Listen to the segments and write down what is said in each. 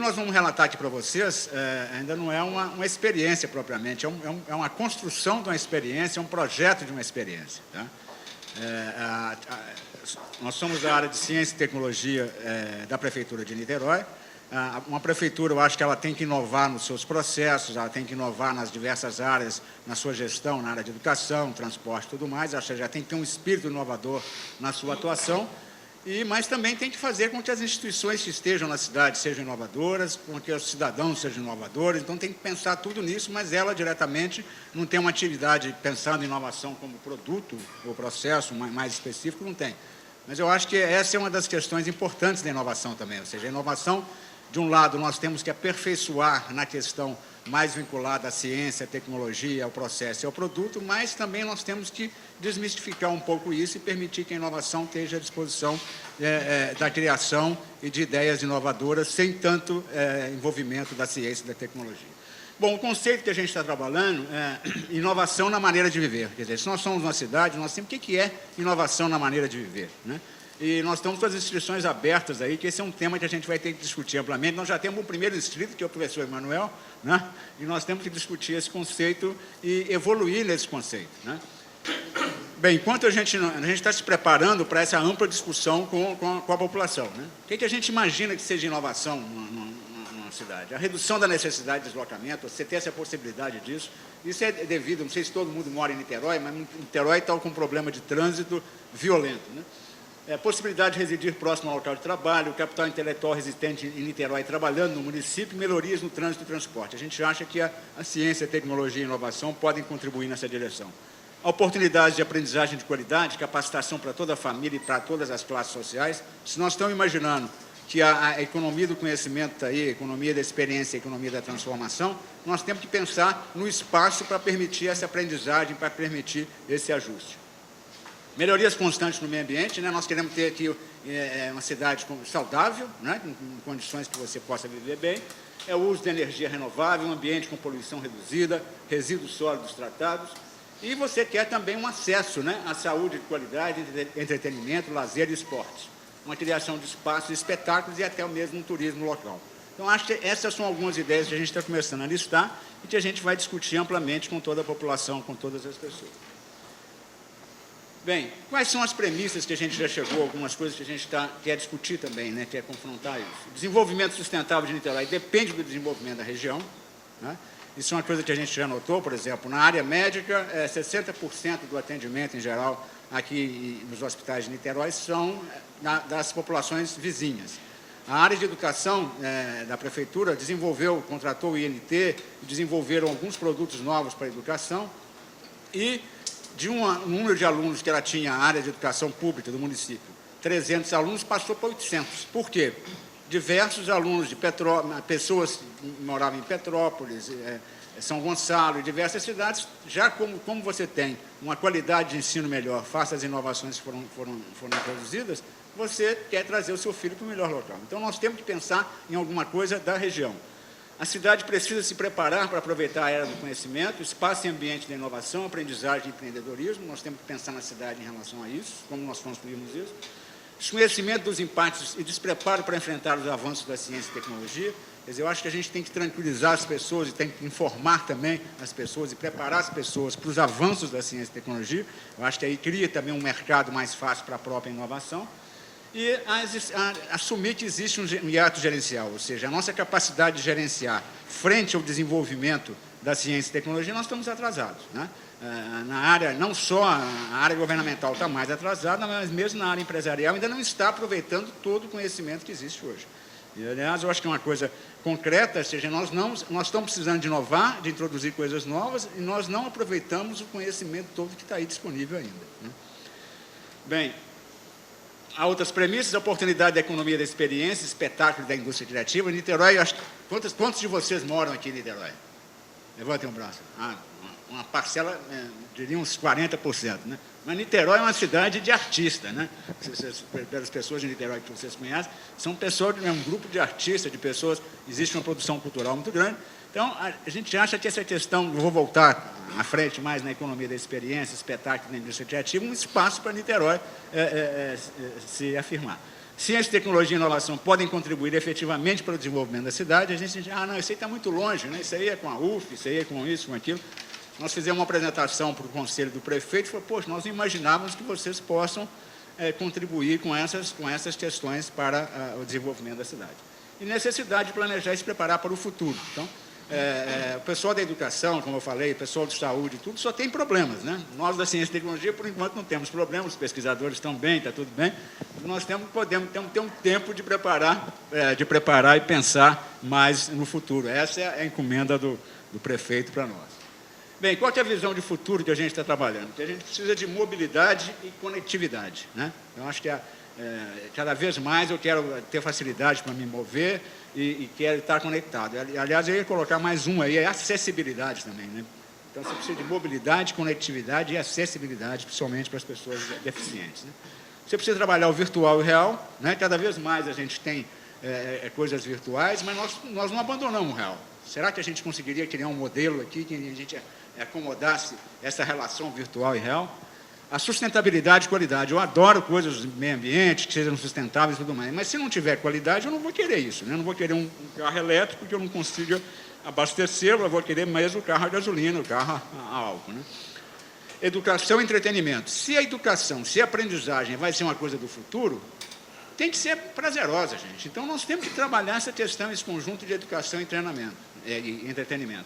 nós vamos relatar aqui para vocês ainda não é uma experiência propriamente, é uma construção de uma experiência, é um projeto de uma experiência. Tá? Nós somos da área de Ciência e Tecnologia da Prefeitura de Niterói. Uma prefeitura, eu acho que ela tem que inovar nos seus processos, ela tem que inovar nas diversas áreas, na sua gestão, na área de educação, transporte e tudo mais, ou seja, tem que ter um espírito inovador na sua atuação, mas também tem que fazer com que as instituições que estejam na cidade sejam inovadoras, com que os cidadãos sejam inovadores, então tem que pensar tudo nisso, mas ela diretamente não tem uma atividade pensando em inovação como produto ou processo mais específico, não tem. Mas eu acho que essa é uma das questões importantes da inovação também, ou seja, a inovação, de um lado, nós temos que aperfeiçoar na questão mais vinculada à ciência, à tecnologia, ao processo e ao produto, mas também nós temos que desmistificar um pouco isso e permitir que a inovação esteja à disposição da criação e de ideias inovadoras, sem tanto envolvimento da ciência e da tecnologia. Bom, o conceito que a gente está trabalhando é inovação na maneira de viver. Quer dizer, se nós somos uma cidade, nós temos o que é inovação na maneira de viver, né? E nós estamos com as inscrições abertas aí, que esse é um tema que a gente vai ter que discutir amplamente. Nós já temos o primeiro inscrito, que é o professor Emanuel, né? E nós temos que discutir esse conceito e evoluir nesse conceito, né? Bem, enquanto a gente está se preparando para essa ampla discussão com a população, né? O que a gente imagina que seja inovação numa cidade? A redução da necessidade de deslocamento, você ter essa possibilidade disso. Isso é devido, não sei se todo mundo mora em Niterói, mas Niterói está com um problema de trânsito violento, né? Possibilidade de residir próximo ao local de trabalho, capital intelectual residente em Niterói trabalhando no município, melhorias no trânsito e transporte. A gente acha que a ciência, a tecnologia e a inovação podem contribuir nessa direção. A oportunidade de aprendizagem de qualidade, capacitação para toda a família e para todas as classes sociais. Se nós estamos imaginando que a economia do conhecimento está aí, a economia da experiência, a economia da transformação, nós temos que pensar no espaço para permitir essa aprendizagem, para permitir esse ajuste. Melhorias constantes no meio ambiente, né? Nós queremos ter aqui uma cidade saudável, né? Com condições que você possa viver bem, o uso de energia renovável, um ambiente com poluição reduzida, resíduos sólidos tratados, e você quer também um acesso, né, à saúde de qualidade, entretenimento, lazer e esporte, uma criação de espaços, espetáculos e até mesmo um turismo local. Então, acho que essas são algumas ideias que a gente está começando a listar e que a gente vai discutir amplamente com toda a população, com todas as pessoas. Bem, quais são as premissas que a gente já chegou, algumas coisas que a gente quer discutir também, né, quer confrontar isso. O desenvolvimento sustentável de Niterói depende do desenvolvimento da região, né? Isso é uma coisa que a gente já notou, por exemplo, na área médica, 60% do atendimento em geral aqui nos hospitais de Niterói são das populações vizinhas. A área de educação da prefeitura contratou o INT, desenvolveram alguns produtos novos para a educação e de um número de alunos que ela tinha, a área de educação pública do município, 300 alunos, passou para 800. Por quê? Diversos alunos de Petrópolis, pessoas que moravam em Petrópolis, São Gonçalo, diversas cidades, já como você tem uma qualidade de ensino melhor, face às inovações que foram introduzidas, você quer trazer o seu filho para o melhor local. Então, nós temos que pensar em alguma coisa da região. A cidade precisa se preparar para aproveitar a era do conhecimento, espaço e ambiente da inovação, aprendizagem e empreendedorismo. Nós temos que pensar na cidade em relação a isso, como nós construímos isso. Desconhecimento dos impactos e despreparo para enfrentar os avanços da ciência e tecnologia. Quer dizer, eu acho que a gente tem que tranquilizar as pessoas e tem que informar também as pessoas e preparar as pessoas para os avanços da ciência e tecnologia. Eu acho que aí cria também um mercado mais fácil para a própria inovação. E assumir que existe um hiato gerencial, ou seja, a nossa capacidade de gerenciar frente ao desenvolvimento da ciência e tecnologia, nós estamos atrasados, né? Na área, não só a área governamental está mais atrasada, mas mesmo na área empresarial ainda não está aproveitando todo o conhecimento que existe hoje. E, aliás, eu acho que é uma coisa concreta, ou seja, nós estamos precisando de inovar, de introduzir coisas novas, e nós não aproveitamos o conhecimento todo que está aí disponível ainda, né? Bem, há outras premissas, a oportunidade da economia da experiência, espetáculo da indústria criativa. Niterói, quantos de vocês moram aqui em Niterói? Levantem o braço. Uma parcela, diria uns 40%. Né? Mas Niterói é uma cidade de artistas, né? Pelas pessoas de Niterói que vocês conhecem, são pessoas, um grupo de artistas, de pessoas, existe uma produção cultural muito grande. Então, a gente acha que essa questão, eu vou voltar à frente mais na economia da experiência, espetáculo da indústria criativa, um espaço para Niterói se afirmar. Ciência, tecnologia e inovação podem contribuir efetivamente para o desenvolvimento da cidade. A gente diz, não, isso aí está muito longe, né? Isso aí é com a UF, isso aí é com isso, com aquilo. Nós fizemos uma apresentação para o conselho do prefeito e falou, poxa, nós não imaginávamos que vocês possam contribuir com essas questões para o desenvolvimento da cidade. E necessidade de planejar e se preparar para o futuro. Então, o pessoal da educação, como eu falei, o pessoal de saúde, tudo, só tem problemas, né? Nós da ciência e tecnologia, por enquanto, não temos problemas, os pesquisadores estão bem, está tudo bem. Nós podemos ter um tempo de preparar e pensar mais no futuro. Essa é a encomenda do prefeito para nós. Bem, qual é a visão de futuro que a gente está trabalhando? Que a gente precisa de mobilidade e conectividade, né? Eu acho que cada vez mais eu quero ter facilidade para me mover e quero estar conectado. Aliás, eu ia colocar mais um aí, é acessibilidade também, né? Então, você precisa de mobilidade, conectividade e acessibilidade, principalmente para as pessoas deficientes, né? Você precisa trabalhar o virtual e o real, né? Cada vez mais a gente tem coisas virtuais, mas nós não abandonamos o real. Será que a gente conseguiria criar um modelo aqui que a gente acomodasse essa relação virtual e real? A sustentabilidade e qualidade. Eu adoro coisas do meio ambiente, que sejam sustentáveis e tudo mais, mas se não tiver qualidade, eu não vou querer isso, né? Eu não vou querer um carro elétrico que eu não consiga abastecê-lo, eu vou querer mesmo o carro a gasolina, o carro a álcool, né? Educação e entretenimento. Se a educação, se a aprendizagem vai ser uma coisa do futuro, tem que ser prazerosa, gente. Então, nós temos que trabalhar essa questão, esse conjunto de educação e treinamento, e entretenimento.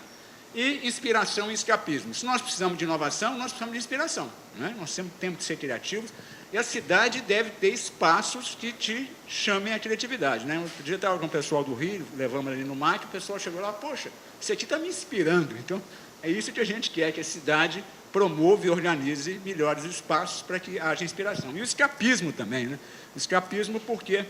E inspiração e escapismo. Se nós precisamos de inovação, nós precisamos de inspiração, né? Nós sempre temos que ser criativos, e a cidade deve ter espaços que te chamem a criatividade, né? Outro dia eu estava com o pessoal do Rio, levamos ali no MAC, o pessoal chegou lá, poxa, isso aqui está me inspirando. Então, é isso que a gente quer, que a cidade promova e organize melhores espaços para que haja inspiração. E o escapismo também, né? O escapismo porque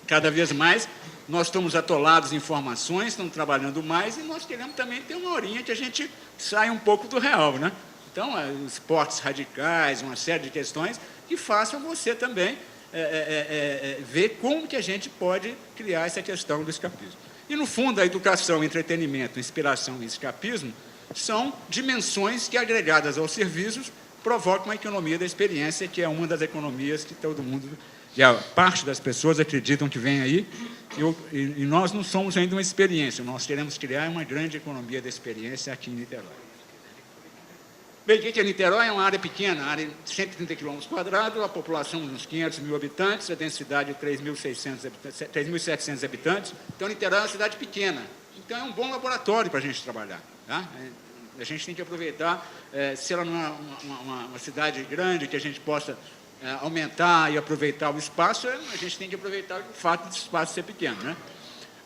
cada vez mais nós estamos atolados em informações, estamos trabalhando mais e nós queremos também ter uma horinha que a gente saia um pouco do real, né? Então, esportes radicais, uma série de questões que façam você também ver como que a gente pode criar essa questão do escapismo. E, no fundo, a educação, entretenimento, inspiração e escapismo são dimensões que, agregadas aos serviços, provocam uma economia da experiência, que é uma das economias que todo mundo, que a parte das pessoas acreditam que vem aí, e nós não somos ainda uma experiência, nós queremos criar uma grande economia da experiência aqui em Niterói. Bem, o que é Niterói? É uma área pequena, área de 130 km², a população de uns 500 mil habitantes, a densidade de 3.700 habitantes. Então, Niterói é uma cidade pequena. Então, é um bom laboratório para a gente trabalhar, tá? A gente tem que aproveitar, se ela não é uma cidade grande, que a gente possa aumentar e aproveitar o espaço, a gente tem que aproveitar o fato desse espaço ser pequeno, né?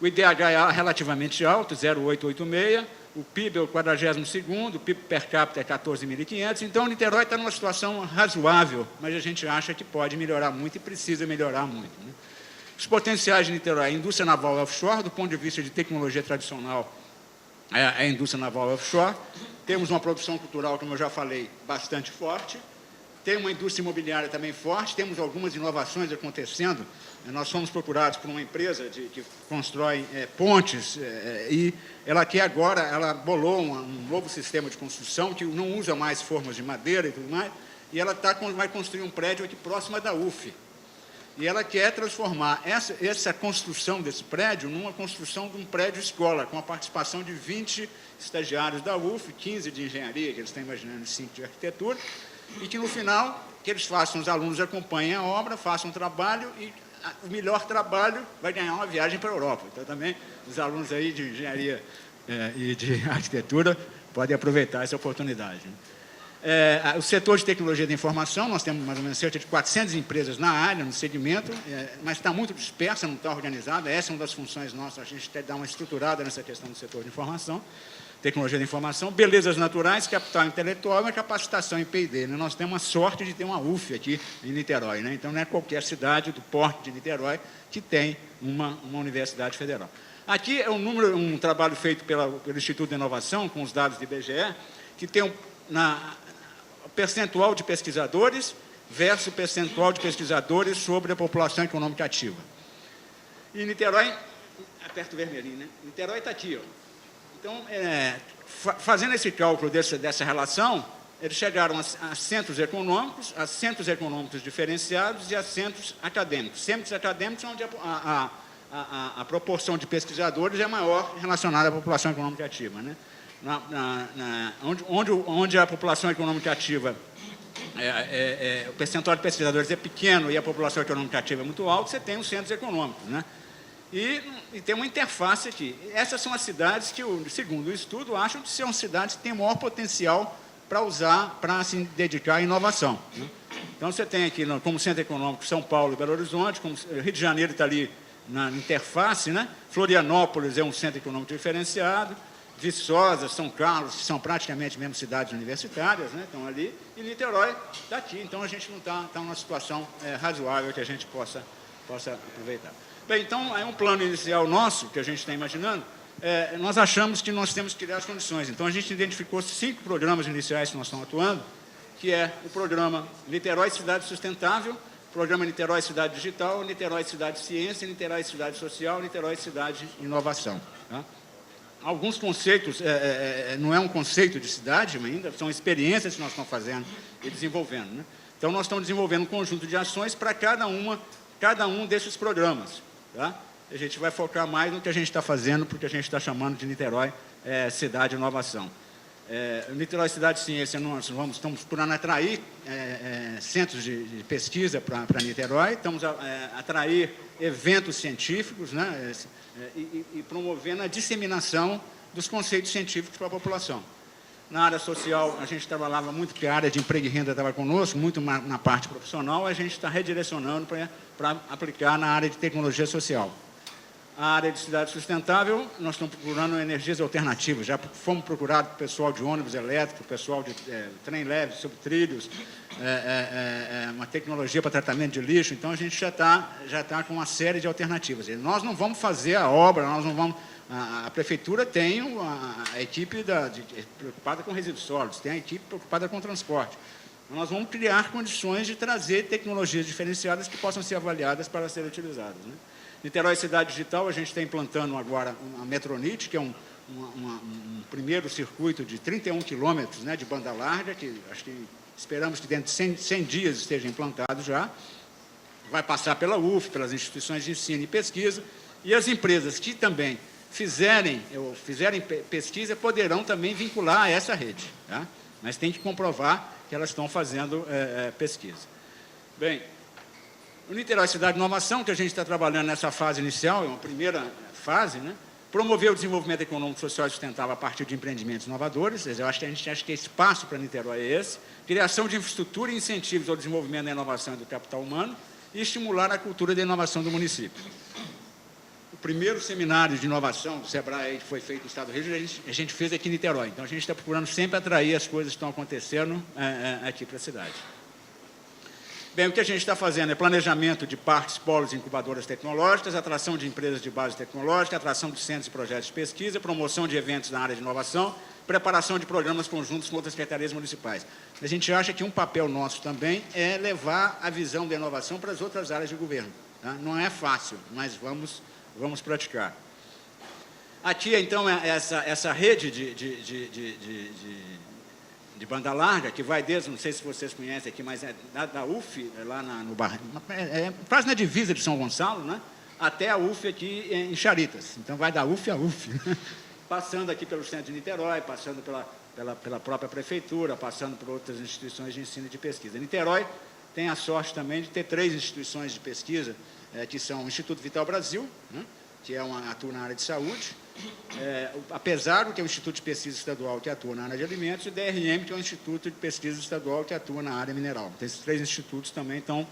O IDH é relativamente alto, 0,886, o PIB é o 42º, o PIB per capita é 14.500, então Niterói está numa situação razoável, mas a gente acha que pode melhorar muito e precisa melhorar muito, né? Os potenciais de Niterói, a indústria naval offshore, do ponto de vista de tecnologia tradicional, a indústria naval offshore, temos uma produção cultural, como eu já falei, bastante forte, tem uma indústria imobiliária também forte, temos algumas inovações acontecendo. Nós fomos procurados por uma empresa que constrói pontes e ela quer agora, ela bolou um novo sistema de construção que não usa mais formas de madeira e tudo mais, e ela vai construir um prédio aqui próximo da UF. E ela quer transformar essa construção desse prédio numa construção de um prédio escola, com a participação de 20 estagiários da UF, 15 de engenharia, que eles estão imaginando, 5 de arquitetura, e que no final, que eles façam, os alunos acompanhem a obra, façam um trabalho e o melhor trabalho vai ganhar uma viagem para a Europa. Então também os alunos aí de engenharia e de arquitetura podem aproveitar essa oportunidade. O setor de tecnologia da informação, nós temos mais ou menos cerca de 400 empresas na área, no segmento, mas está muito dispersa, não está organizada. Essa é uma das funções nossas, a gente quer dar uma estruturada nessa questão do setor de informação. Tecnologia da informação, belezas naturais, capital intelectual e uma capacitação em P&D, né? Nós temos a sorte de ter uma UF aqui em Niterói, né? Então não é qualquer cidade do porte de Niterói que tem uma universidade federal. Aqui é um trabalho feito pelo Instituto de Inovação, com os dados do IBGE, que tem o percentual de pesquisadores versus o percentual de pesquisadores sobre a população econômica ativa. E Niterói, aperta o vermelhinho, né? Niterói está aqui, ó. Então, fazendo esse cálculo dessa relação, eles chegaram a centros econômicos diferenciados e a centros acadêmicos. Centros acadêmicos onde a proporção de pesquisadores é maior relacionada à população econômica ativa, né? Onde a população econômica ativa, o percentual de pesquisadores é pequeno e a população econômica ativa é muito alta, você tem os centros econômicos, né? E tem uma interface aqui. Essas são as cidades que, segundo o estudo, acham que são cidades que têm maior potencial para usar, para se dedicar à inovação, né? Então, você tem aqui, como centro econômico, São Paulo e Belo Horizonte, como Rio de Janeiro está ali na interface, né? Florianópolis é um centro econômico diferenciado, Viçosa, São Carlos, que são praticamente mesmo cidades universitárias, né? Estão ali, e Niterói está aqui. Então, a gente não está numa situação razoável que a gente possa aproveitar. Bem, então, é um plano inicial nosso, que a gente está imaginando, nós achamos que nós temos que criar as condições. Então, a gente identificou 5 programas iniciais que nós estamos atuando, que é o programa Niterói Cidade Sustentável, programa Niterói Cidade Digital, Niterói Cidade Ciência, Niterói Cidade Social, Niterói Cidade Inovação. Tá? Alguns conceitos, não é um conceito de cidade ainda, são experiências que nós estamos fazendo e desenvolvendo, né? Então, nós estamos desenvolvendo um conjunto de ações para cada um desses programas. Tá? A gente vai focar mais no que a gente está fazendo, porque a gente está chamando de Niterói Cidade Inovação. Niterói Cidade Ciência, nós estamos procurando atrair centros de pesquisa para Niterói, estamos a atrair eventos científicos, né, e promovendo a disseminação dos conceitos científicos para a população. Na área social, a gente trabalhava muito, porque a área de emprego e renda estava conosco, muito na parte profissional, a gente está redirecionando para aplicar na área de tecnologia social. A área de cidade sustentável, nós estamos procurando energias alternativas, já fomos procurados por pessoal de ônibus elétrico, pessoal de trem leve, subtrilhos, uma tecnologia para tratamento de lixo, então a gente já tá com uma série de alternativas. E nós não vamos fazer a obra, nós não vamos... A prefeitura tem a equipe preocupada com resíduos sólidos, tem a equipe preocupada com transporte. Então, nós vamos criar condições de trazer tecnologias diferenciadas que possam ser avaliadas para serem utilizadas, né? Niterói Cidade Digital, a gente está implantando agora a Metronit, que é um primeiro circuito de 31 quilômetros, né, de banda larga, que acho que esperamos que dentro de 100 dias esteja implantado já. Vai passar pela UF, pelas instituições de ensino e pesquisa, e as empresas que também fizerem pesquisa poderão também vincular a essa rede, tá? Mas tem que comprovar que elas estão fazendo pesquisa. Bem, o Niterói Cidade Inovação, que a gente está trabalhando nessa fase inicial, é uma primeira fase, né? Promover o desenvolvimento econômico, social e sustentável a partir de empreendimentos inovadores. Eu acho que a gente acha que esse espaço para Niterói é esse. Criação de infraestrutura e incentivos ao desenvolvimento da inovação e do capital humano e estimular a cultura da inovação do município. O primeiro seminário de inovação do SEBRAE que foi feito no Estado do Rio, a gente fez aqui em Niterói. Então, a gente está procurando sempre atrair as coisas que estão acontecendo aqui para a cidade. Bem, o que a gente está fazendo é planejamento de parques, polos e incubadoras tecnológicas, atração de empresas de base tecnológica, atração de centros e projetos de pesquisa, promoção de eventos na área de inovação, preparação de programas conjuntos com outras secretarias municipais. A gente acha que um papel nosso também é levar a visão da inovação para as outras áreas de governo, tá? Não é fácil, mas vamos praticar. Aqui, então, essa rede de banda larga, que vai desde, não sei se vocês conhecem aqui, mas da UF, lá no bairro, quase na divisa de São Gonçalo, né, até a UF aqui em Charitas. Então, vai da UF a UF, passando aqui pelo centro de Niterói, passando pela própria prefeitura, passando por outras instituições de ensino e de pesquisa. Niterói tem a sorte também de ter 3 instituições de pesquisa, que são o Instituto Vital Brasil, né, que atua na área de saúde, apesar do que é o Instituto de Pesquisa Estadual, que atua na área de alimentos, e o DRM, que é o Instituto de Pesquisa Estadual, que atua na área mineral. Então, esses 3 institutos também estão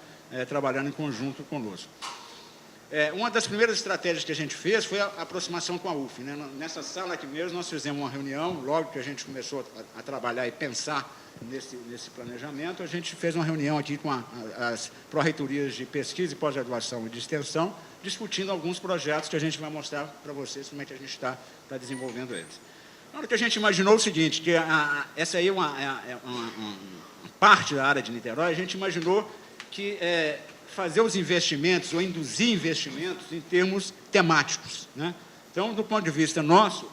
trabalhando em conjunto conosco. Uma das primeiras estratégias que a gente fez foi a aproximação com a UF, né? Nessa sala aqui mesmo, nós fizemos uma reunião, logo que a gente começou a trabalhar e pensar nesse planejamento, a gente fez uma reunião aqui com as pró-reitorias de pesquisa e pós-graduação e de extensão, discutindo alguns projetos que a gente vai mostrar para vocês como é que a gente está desenvolvendo eles. Na hora que a gente imaginou o seguinte, que essa aí é uma parte da área de Niterói, a gente imaginou que fazer os investimentos ou induzir investimentos em termos temáticos, né? Então, do ponto de vista nosso,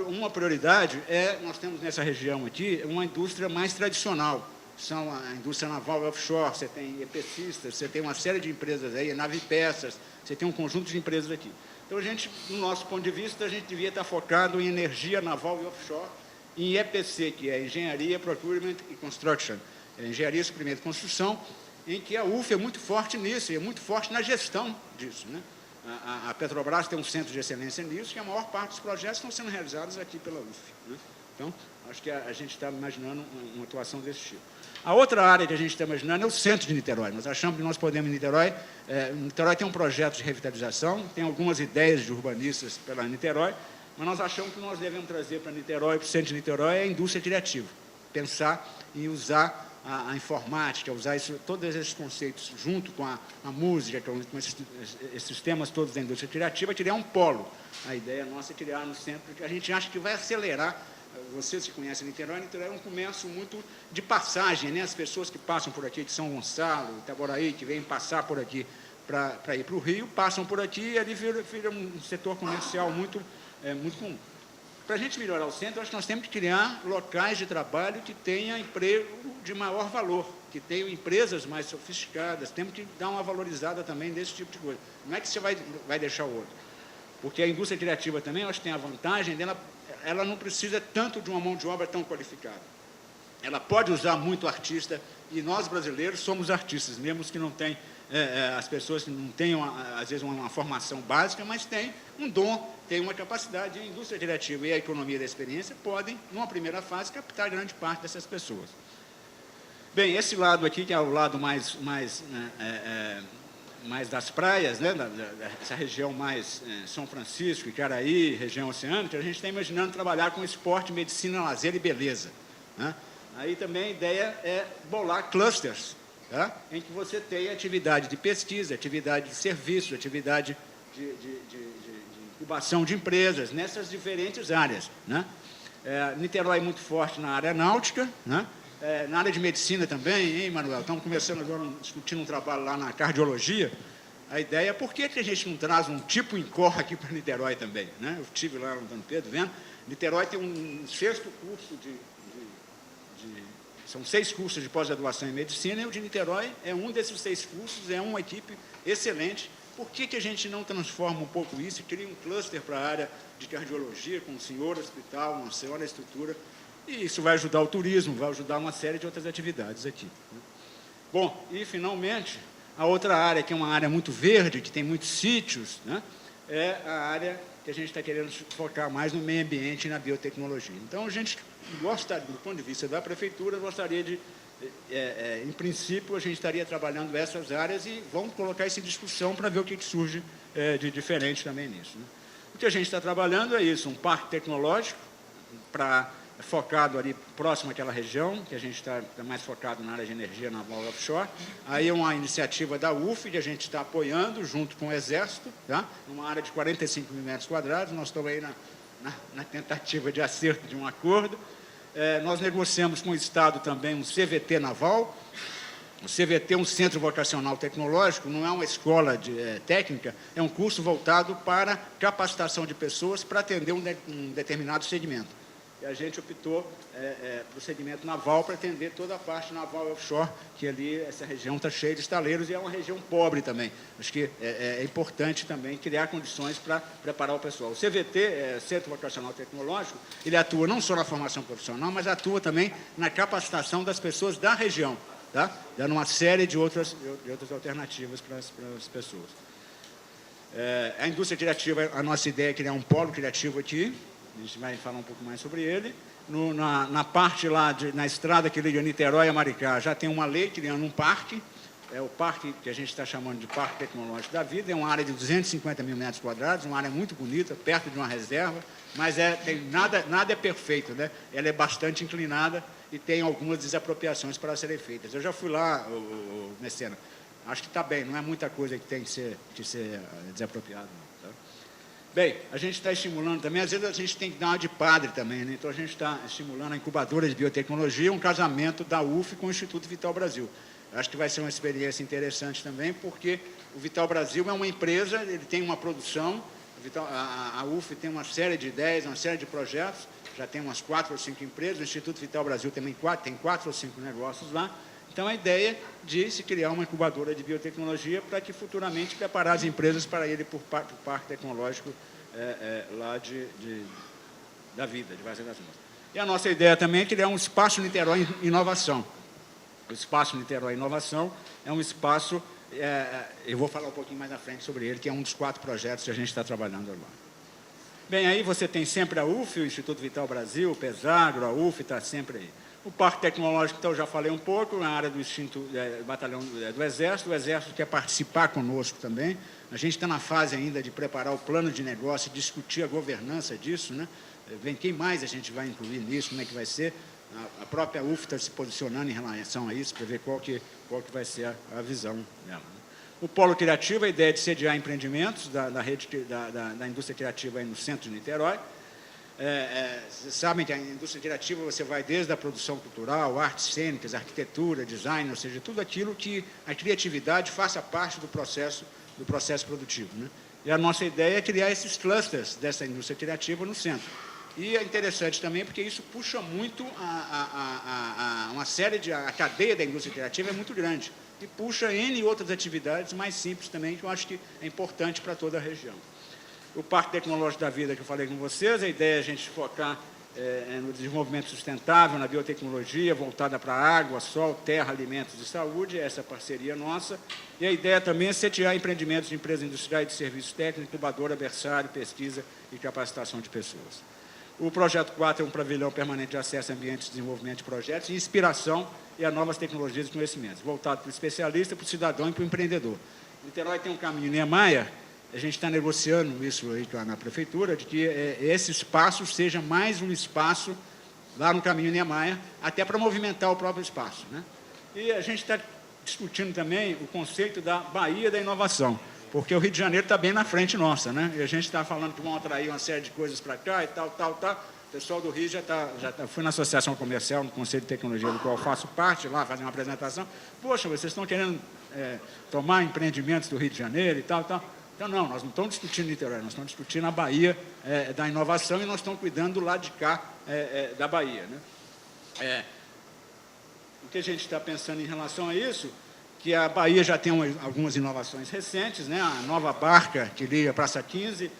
Uma prioridade é, nós temos nessa região aqui, uma indústria mais tradicional. São a indústria naval offshore, você tem EPCistas, você tem uma série de empresas aí, Navipeças, você tem um conjunto de empresas aqui. Então, a gente, no nosso ponto de vista, a gente devia estar focado em energia naval e offshore, em EPC, que é Engenharia, Procurement e Construction, Engenharia, Suprimento e Construção, em que a UF é muito forte nisso, e é muito forte na gestão disso, né? A Petrobras tem um centro de excelência nisso, e a maior parte dos projetos estão sendo realizados aqui pela UF, né? Então, acho que a gente está imaginando uma atuação desse tipo. A outra área que a gente está imaginando é o centro de Niterói. Nós achamos que nós podemos, em Niterói, Niterói tem um projeto de revitalização, tem algumas ideias de urbanistas pela Niterói, mas nós achamos que nós devemos trazer para Niterói, para o centro de Niterói, a indústria criativa. Pensar em usar a informática, usar todos esses conceitos junto com a música, com esses temas todos da indústria criativa, criar um polo. A ideia nossa é criar no centro, que a gente acha que vai acelerar. Vocês que conhecem Niterói é um comércio muito de passagem, né? As pessoas que passam por aqui de São Gonçalo, Itaboraí, que vêm passar por aqui para ir para o Rio, passam por aqui e ali vira um setor comercial muito comum. Para a gente melhorar o centro, acho que nós temos que criar locais de trabalho que tenham emprego de maior valor, que tenham empresas mais sofisticadas, temos que dar uma valorizada também desse tipo de coisa. Não é que você vai deixar o outro. Porque a indústria criativa também, eu acho que tem a vantagem dela, ela não precisa tanto de uma mão de obra tão qualificada. Ela pode usar muito artista, e nós brasileiros somos artistas, mesmo que não tem, as pessoas que não tenham, às vezes, uma formação básica, mas têm um dom, têm uma capacidade. A indústria criativa e a economia da experiência podem, numa primeira fase, captar grande parte dessas pessoas. Bem, esse lado aqui, que é o lado mais das praias, né, essa região mais São Francisco, Icaraí, região oceânica, a gente está imaginando trabalhar com esporte, medicina, lazer e beleza, né? Aí também a ideia é bolar clusters, tá? Em que você tem atividade de pesquisa, atividade de serviço, atividade de incubação de empresas, nessas diferentes áreas, né? Niterói é muito forte na área náutica, né? Na área de medicina também, hein, Manuel? Estamos começando agora, discutindo um trabalho lá na cardiologia. A ideia é por que a gente não traz um tipo INCOR aqui para Niterói também, né? Eu estive lá no Dom Pedro vendo. Niterói tem um 6º curso são 6 cursos de pós-graduação em medicina, e o de Niterói é um desses 6 cursos, é uma equipe excelente. Por que a gente não transforma um pouco isso e cria um cluster para a área de cardiologia, com um senhor hospital, uma senhora estrutura? E isso vai ajudar o turismo, vai ajudar uma série de outras atividades aqui, né? Bom, e finalmente, a outra área, que é uma área muito verde, que tem muitos sítios, né, é a área que a gente está querendo focar mais no meio ambiente e na biotecnologia. Então, a gente gostaria, do ponto de vista da prefeitura, gostaria de, em princípio, a gente estaria trabalhando essas áreas e vamos colocar isso em discussão para ver o que surge de diferente também nisso, né? O que a gente está trabalhando é isso, um parque tecnológico focado ali próximo àquela região, que a gente está mais focado na área de energia naval offshore. Aí é uma iniciativa da UF, que a gente está apoiando junto com o Exército, tá? Numa área de 45 mil metros quadrados, nós estamos aí na tentativa de acerto de um acordo. Nós negociamos com o Estado também um CVT naval. O CVT é um centro vocacional tecnológico, não é uma escola técnica, é um curso voltado para capacitação de pessoas para atender um determinado segmento. E a gente optou para o segmento naval para atender toda a parte naval offshore, que ali essa região está cheia de estaleiros e é uma região pobre também. Acho que é importante também criar condições para preparar o pessoal. O CVT, Centro Vocacional Tecnológico, ele atua não só na formação profissional, mas atua também na capacitação das pessoas da região, tá? Dando uma série de outras alternativas para as pessoas. A indústria criativa, a nossa ideia é criar um polo criativo aqui. A gente vai falar um pouco mais sobre ele. Na parte lá, na estrada que liga Niterói a Maricá, já tem uma lei criando um parque. É o parque que a gente está chamando de Parque Tecnológico da Vida. É uma área de 250 mil metros quadrados, uma área muito bonita, perto de uma reserva, mas nada é perfeito, né? Ela é bastante inclinada e tem algumas desapropriações para serem feitas. Eu já fui lá, Mecena, acho que está bem, não é muita coisa que tem que ser desapropriada. Bem, a gente está estimulando também, às vezes a gente tem que dar uma de padre também, né? Então a gente está estimulando a incubadora de biotecnologia, um casamento da UF com o Instituto Vital Brasil. Acho que vai ser uma experiência interessante também, porque o Vital Brasil é uma empresa, ele tem uma produção A UF tem uma série de ideias, uma série de projetos, já tem umas 4 ou 5 empresas, o Instituto Vital Brasil também tem 4 ou 5 negócios lá. Então, a ideia de se criar uma incubadora de biotecnologia para que futuramente preparar as empresas para irem para o parque tecnológico lá da vida, de Vargem das Moças. E a nossa ideia também é criar um espaço Niterói Inovação. O espaço Niterói Inovação é um espaço, eu vou falar um pouquinho mais na frente sobre ele, que é um dos 4 projetos que a gente está trabalhando agora. Bem, aí você tem sempre a UF, o Instituto Vital Brasil, o Pesagro, a UF está sempre aí. O Parque Tecnológico, então, eu já falei um pouco, na área do batalhão do Exército. O Exército quer participar conosco também. A gente está na fase ainda de preparar o plano de negócio, discutir a governança disso, né? Quem mais a gente vai incluir nisso, como é que vai ser. A própria UF está se posicionando em relação a isso, para ver qual que vai ser a visão dela. O Polo Criativo, a ideia de sediar empreendimentos da rede da indústria criativa aí no centro de Niterói. Vocês sabem que a indústria criativa você vai desde a produção cultural, artes cênicas, arquitetura, design, ou seja, tudo aquilo que a criatividade faça parte do processo produtivo, né? E a nossa ideia é criar esses clusters dessa indústria criativa no centro. E é interessante também porque isso puxa muito uma série de... A cadeia da indústria criativa é muito grande e puxa N outras atividades mais simples também, que eu acho que é importante para toda a região. O Parque Tecnológico da Vida, que eu falei com vocês, a ideia é a gente focar no desenvolvimento sustentável, na biotecnologia, voltada para água, sol, terra, alimentos e saúde, essa é a parceria nossa. E a ideia também é sediar empreendimentos de empresas industriais de serviços técnicos, incubadora, berçário, pesquisa e capacitação de pessoas. O Projeto 4 é um pavilhão permanente de acesso a ambientes de desenvolvimento de projetos e inspiração e a novas tecnologias e conhecimentos, voltado para o especialista, para o cidadão e para o empreendedor. Niterói tem um caminho Niemeyer, a gente está negociando isso aí na prefeitura, de que esse espaço seja mais um espaço lá no caminho Niemeyer, até para movimentar o próprio espaço, né? E a gente está discutindo também o conceito da Bahia da Inovação, porque o Rio de Janeiro está bem na frente nossa, né? E a gente está falando que vão atrair uma série de coisas para cá e tal. O pessoal do Rio fui na Associação Comercial, no Conselho de Tecnologia, do qual eu faço parte, lá fazer uma apresentação. Poxa, vocês estão querendo tomar empreendimentos do Rio de Janeiro e tal. Então, não, nós não estamos discutindo Niterói, nós estamos discutindo a Bahia da inovação e nós estamos cuidando do lado de cá da Bahia, né? O que a gente está pensando em relação a isso, que a Bahia já tem algumas inovações recentes, né? A nova barca que liga a Praça 15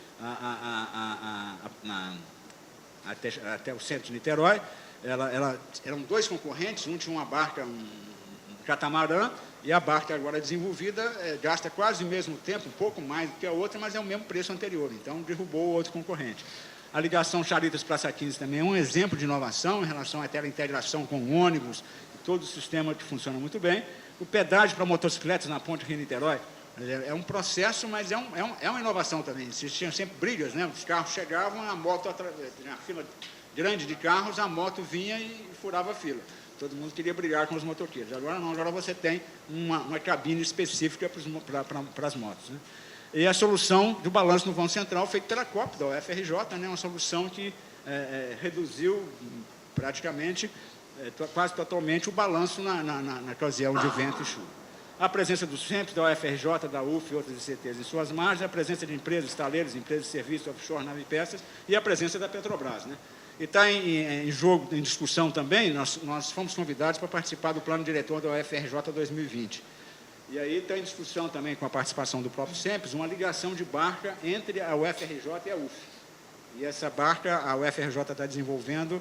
até o centro de Niterói, eram 2 concorrentes, um tinha uma barca, um catamarã, e a barca agora desenvolvida gasta quase o mesmo tempo, um pouco mais do que a outra, mas é o mesmo preço anterior, então derrubou o outro concorrente. A ligação Charitas-Praça 15 também é um exemplo de inovação em relação à integração com ônibus, todo o sistema que funciona muito bem. O pedágio para motocicletas na ponte Rio-Niterói é um processo, mas é uma inovação também. Existiam sempre brigas, né? Os carros chegavam, a moto, na fila grande de carros, a moto vinha e furava a fila. Todo mundo queria brigar com os motoqueiros. Agora não, agora você tem uma cabine específica para as motos, né? E a solução do balanço no vão central, feito pela COP, da UFRJ, né? Uma solução que reduziu praticamente, quase totalmente, o balanço na ocasião de vento e chuva. A presença dos CEMPs, da UFRJ, da UF e outras ICTs em suas margens, a presença de empresas, estaleiros, empresas de serviços, offshore, nave e peças, e a presença da Petrobras, né? E está em jogo, em discussão também, nós fomos convidados para participar do plano diretor da UFRJ 2020. E aí está em discussão também, com a participação do próprio CEMPES, uma ligação de barca entre a UFRJ e a UF. E essa barca, a UFRJ está desenvolvendo,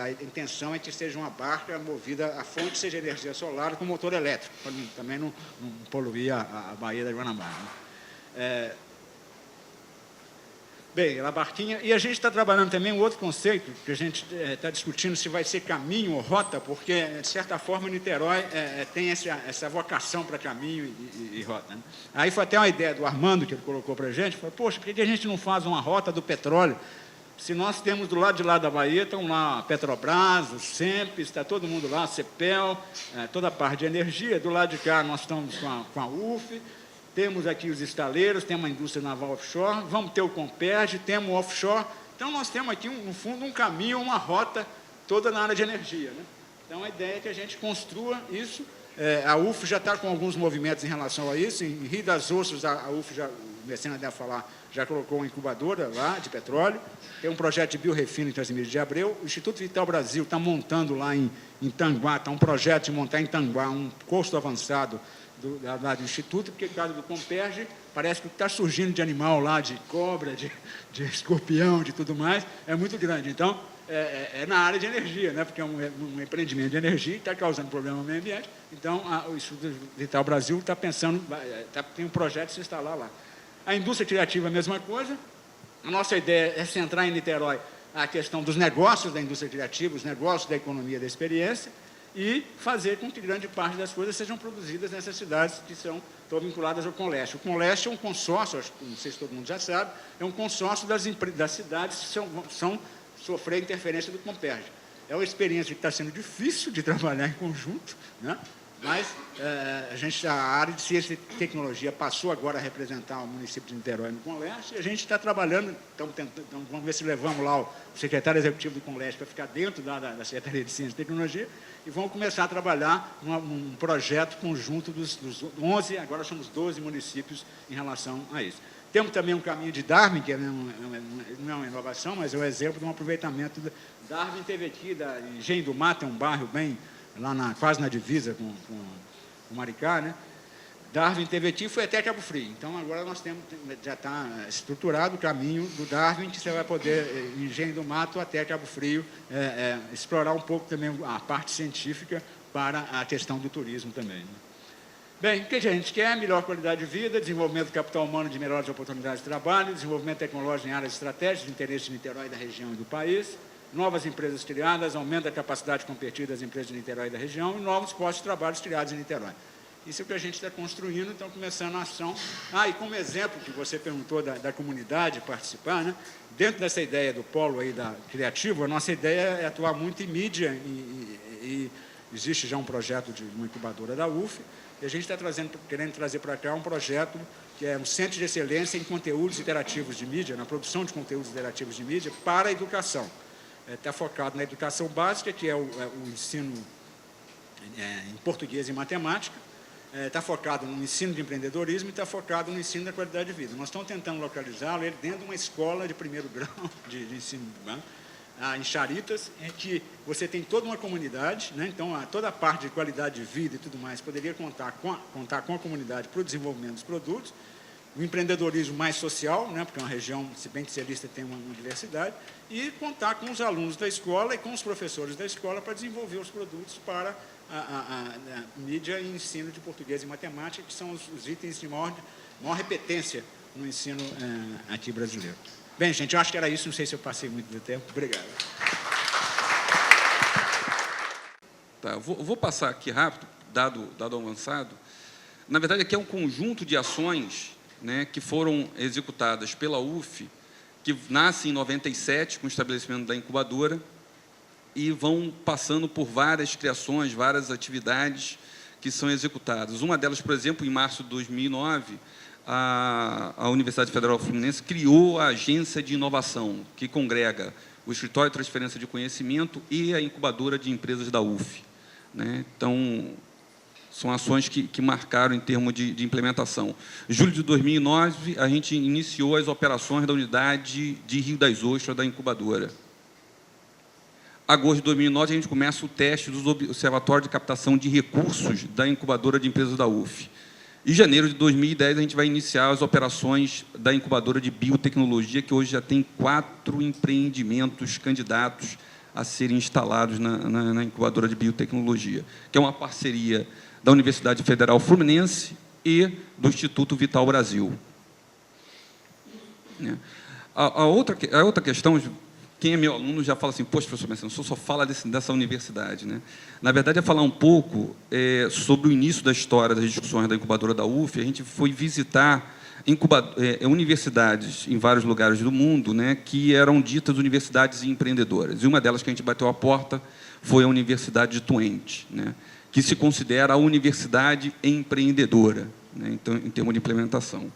a intenção é que seja uma barca movida a fonte, seja energia solar, com motor elétrico, para também não poluir a Baía da Guanabara, né? Bem, a barquinha... E a gente está trabalhando também um outro conceito, que a gente está discutindo se vai ser caminho ou rota, porque, de certa forma, Niterói tem essa vocação para caminho e rota, né? Aí foi até uma ideia do Armando, que ele colocou para a gente, falou, poxa, por que a gente não faz uma rota do petróleo? Se nós temos do lado de lá da Bahia, estão lá a Petrobras, o CEMPES, está todo mundo lá, a CEPEL, toda a parte de energia, do lado de cá nós estamos com a UF, temos aqui os estaleiros, temos a indústria naval offshore, vamos ter o Comperj, temos o offshore. Então, nós temos aqui, no fundo, um caminho, uma rota toda na área de energia, né? Então, a ideia é que a gente construa isso. A UF já está com alguns movimentos em relação a isso. Em Rio das Ostras, o Messena deve falar, já colocou uma incubadora lá de petróleo, tem um projeto de biorefino em Transmídia de Abreu, o Instituto Vital Brasil está montando lá em Tanguá, está um projeto de montar em Tanguá um posto avançado do Instituto, porque, por causa do Comperge, parece que o que está surgindo de animal lá, de cobra, de escorpião, de tudo mais, é muito grande. Então, é na área de energia, né? Porque é um empreendimento de energia e está causando problema ao meio ambiente. Então, o Instituto Vital Brasil está pensando, tem um projeto de se instalar lá. A indústria criativa é a mesma coisa. A nossa ideia é centrar em Niterói a questão dos negócios da indústria criativa, os negócios da economia da experiência, e fazer com que grande parte das coisas sejam produzidas nessas cidades que estão vinculadas ao Conleste. O Conleste é um consórcio, não sei se todo mundo já sabe, é um consórcio das cidades que são sofrer interferência do Comperge. É uma experiência que está sendo difícil de trabalhar em conjunto, né? Mas a área de ciência e tecnologia passou agora a representar o município de Niterói no Conleste, e a gente está trabalhando, vamos ver se levamos lá o secretário executivo do Conleste para ficar dentro da Secretaria de Ciência e Tecnologia, e vamos começar a trabalhar num projeto conjunto dos 11, agora somos 12 municípios em relação a isso. Temos também um caminho de Darwin, que não é uma inovação, mas é um exemplo de um aproveitamento. Darwin teve aqui, em Engenho do Mato, é um bairro bem, lá quase na divisa com Maricá, né? Darwin teve aqui e foi até Cabo Frio. Então, agora nós já está estruturado o caminho do Darwin, que você vai poder, em Engenho do Mato até Cabo Frio, explorar um pouco também a parte científica para a questão do turismo também, né? Bem, o que a gente quer? Melhor qualidade de vida, desenvolvimento do capital humano de melhores oportunidades de trabalho, desenvolvimento tecnológico em áreas estratégicas de interesse de Niterói, da região e do país, novas empresas criadas, aumento da capacidade de competir das empresas de Niterói e da região e novos postos de trabalho criados em Niterói. Isso é o que a gente está construindo, então começando a ação. E como exemplo que você perguntou da comunidade participar, né? Dentro dessa ideia do polo aí criativo, a nossa ideia é atuar muito em mídia e existe já um projeto de uma incubadora da UF, e a gente está querendo trazer para cá um projeto que é um centro de excelência em conteúdos interativos de mídia, na produção de conteúdos interativos de mídia para a educação. Está focado na educação básica, que é o ensino em português e matemática, está focado no ensino de empreendedorismo e está focado no ensino da qualidade de vida. Nós estamos tentando localizá-lo dentro de uma escola de primeiro grau de ensino em Charitas, em que você tem toda uma comunidade, né? Então, toda a parte de qualidade de vida e tudo mais poderia contar com a comunidade para o desenvolvimento dos produtos, o empreendedorismo mais social, né? Porque é uma região, se bem que Celista tem uma diversidade, e contar com os alunos da escola e com os professores da escola para desenvolver os produtos para a mídia e ensino de português e matemática, que são os itens de maior repetência no ensino aqui brasileiro. Bem, gente, eu acho que era isso, não sei se eu passei muito do tempo. Obrigado. Tá, eu vou passar aqui rápido, dado avançado. Na verdade, aqui é um conjunto de ações, né, que foram executadas pela UF, que nasce em 97, com o estabelecimento da incubadora, e vão passando por várias criações, várias atividades que são executadas. Uma delas, por exemplo, em março de 2009, a Universidade Federal Fluminense criou a Agência de Inovação, que congrega o Escritório de Transferência de Conhecimento e a incubadora de empresas da UF, né? Então, são ações que marcaram em termos de implementação. Em julho de 2009, a gente iniciou as operações da unidade de Rio das Ostras da incubadora. Agosto de 2009, a gente começa o teste do Observatório de Captação de Recursos da incubadora de empresas da UF. Em janeiro de 2010, a gente vai iniciar as operações da incubadora de biotecnologia, que hoje já tem 4 empreendimentos candidatos a serem instalados na incubadora de biotecnologia, que é uma parceria da Universidade Federal Fluminense e do Instituto Vital Brasil. A outra questão, quem é meu aluno já fala assim, poxa, professor Messena, o senhor só fala dessa universidade, né? Na verdade, é falar um pouco sobre o início da história das discussões da incubadora da UF. A gente foi visitar universidades em vários lugares do mundo, né, que eram ditas universidades empreendedoras. E uma delas que a gente bateu a porta foi a Universidade de Twente, né, que se considera a universidade empreendedora, né, então, em termos de implementação.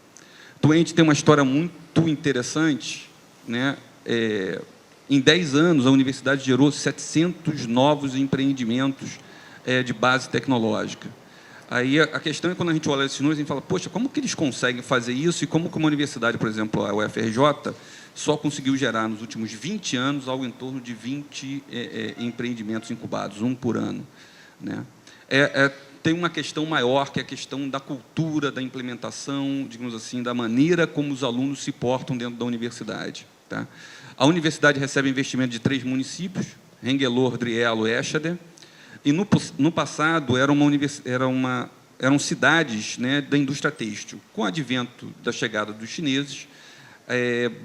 Twente tem uma história muito interessante, né? Em 10 anos, a universidade gerou 700 novos empreendimentos de base tecnológica. Aí a questão é, quando a gente olha esses números, a gente fala, poxa, como que eles conseguem fazer isso e como que uma universidade, por exemplo, a UFRJ, só conseguiu gerar, nos últimos 20 anos, algo em torno de 20 empreendimentos incubados, um por ano, né? Tem uma questão maior, que é a questão da cultura, da implementação, digamos assim, da maneira como os alunos se portam dentro da universidade, tá? A universidade recebe investimento de 3 municípios, Hengelor, Drielo e Exater, e no passado eram cidades, né, da indústria têxtil. Com o advento da chegada dos chineses,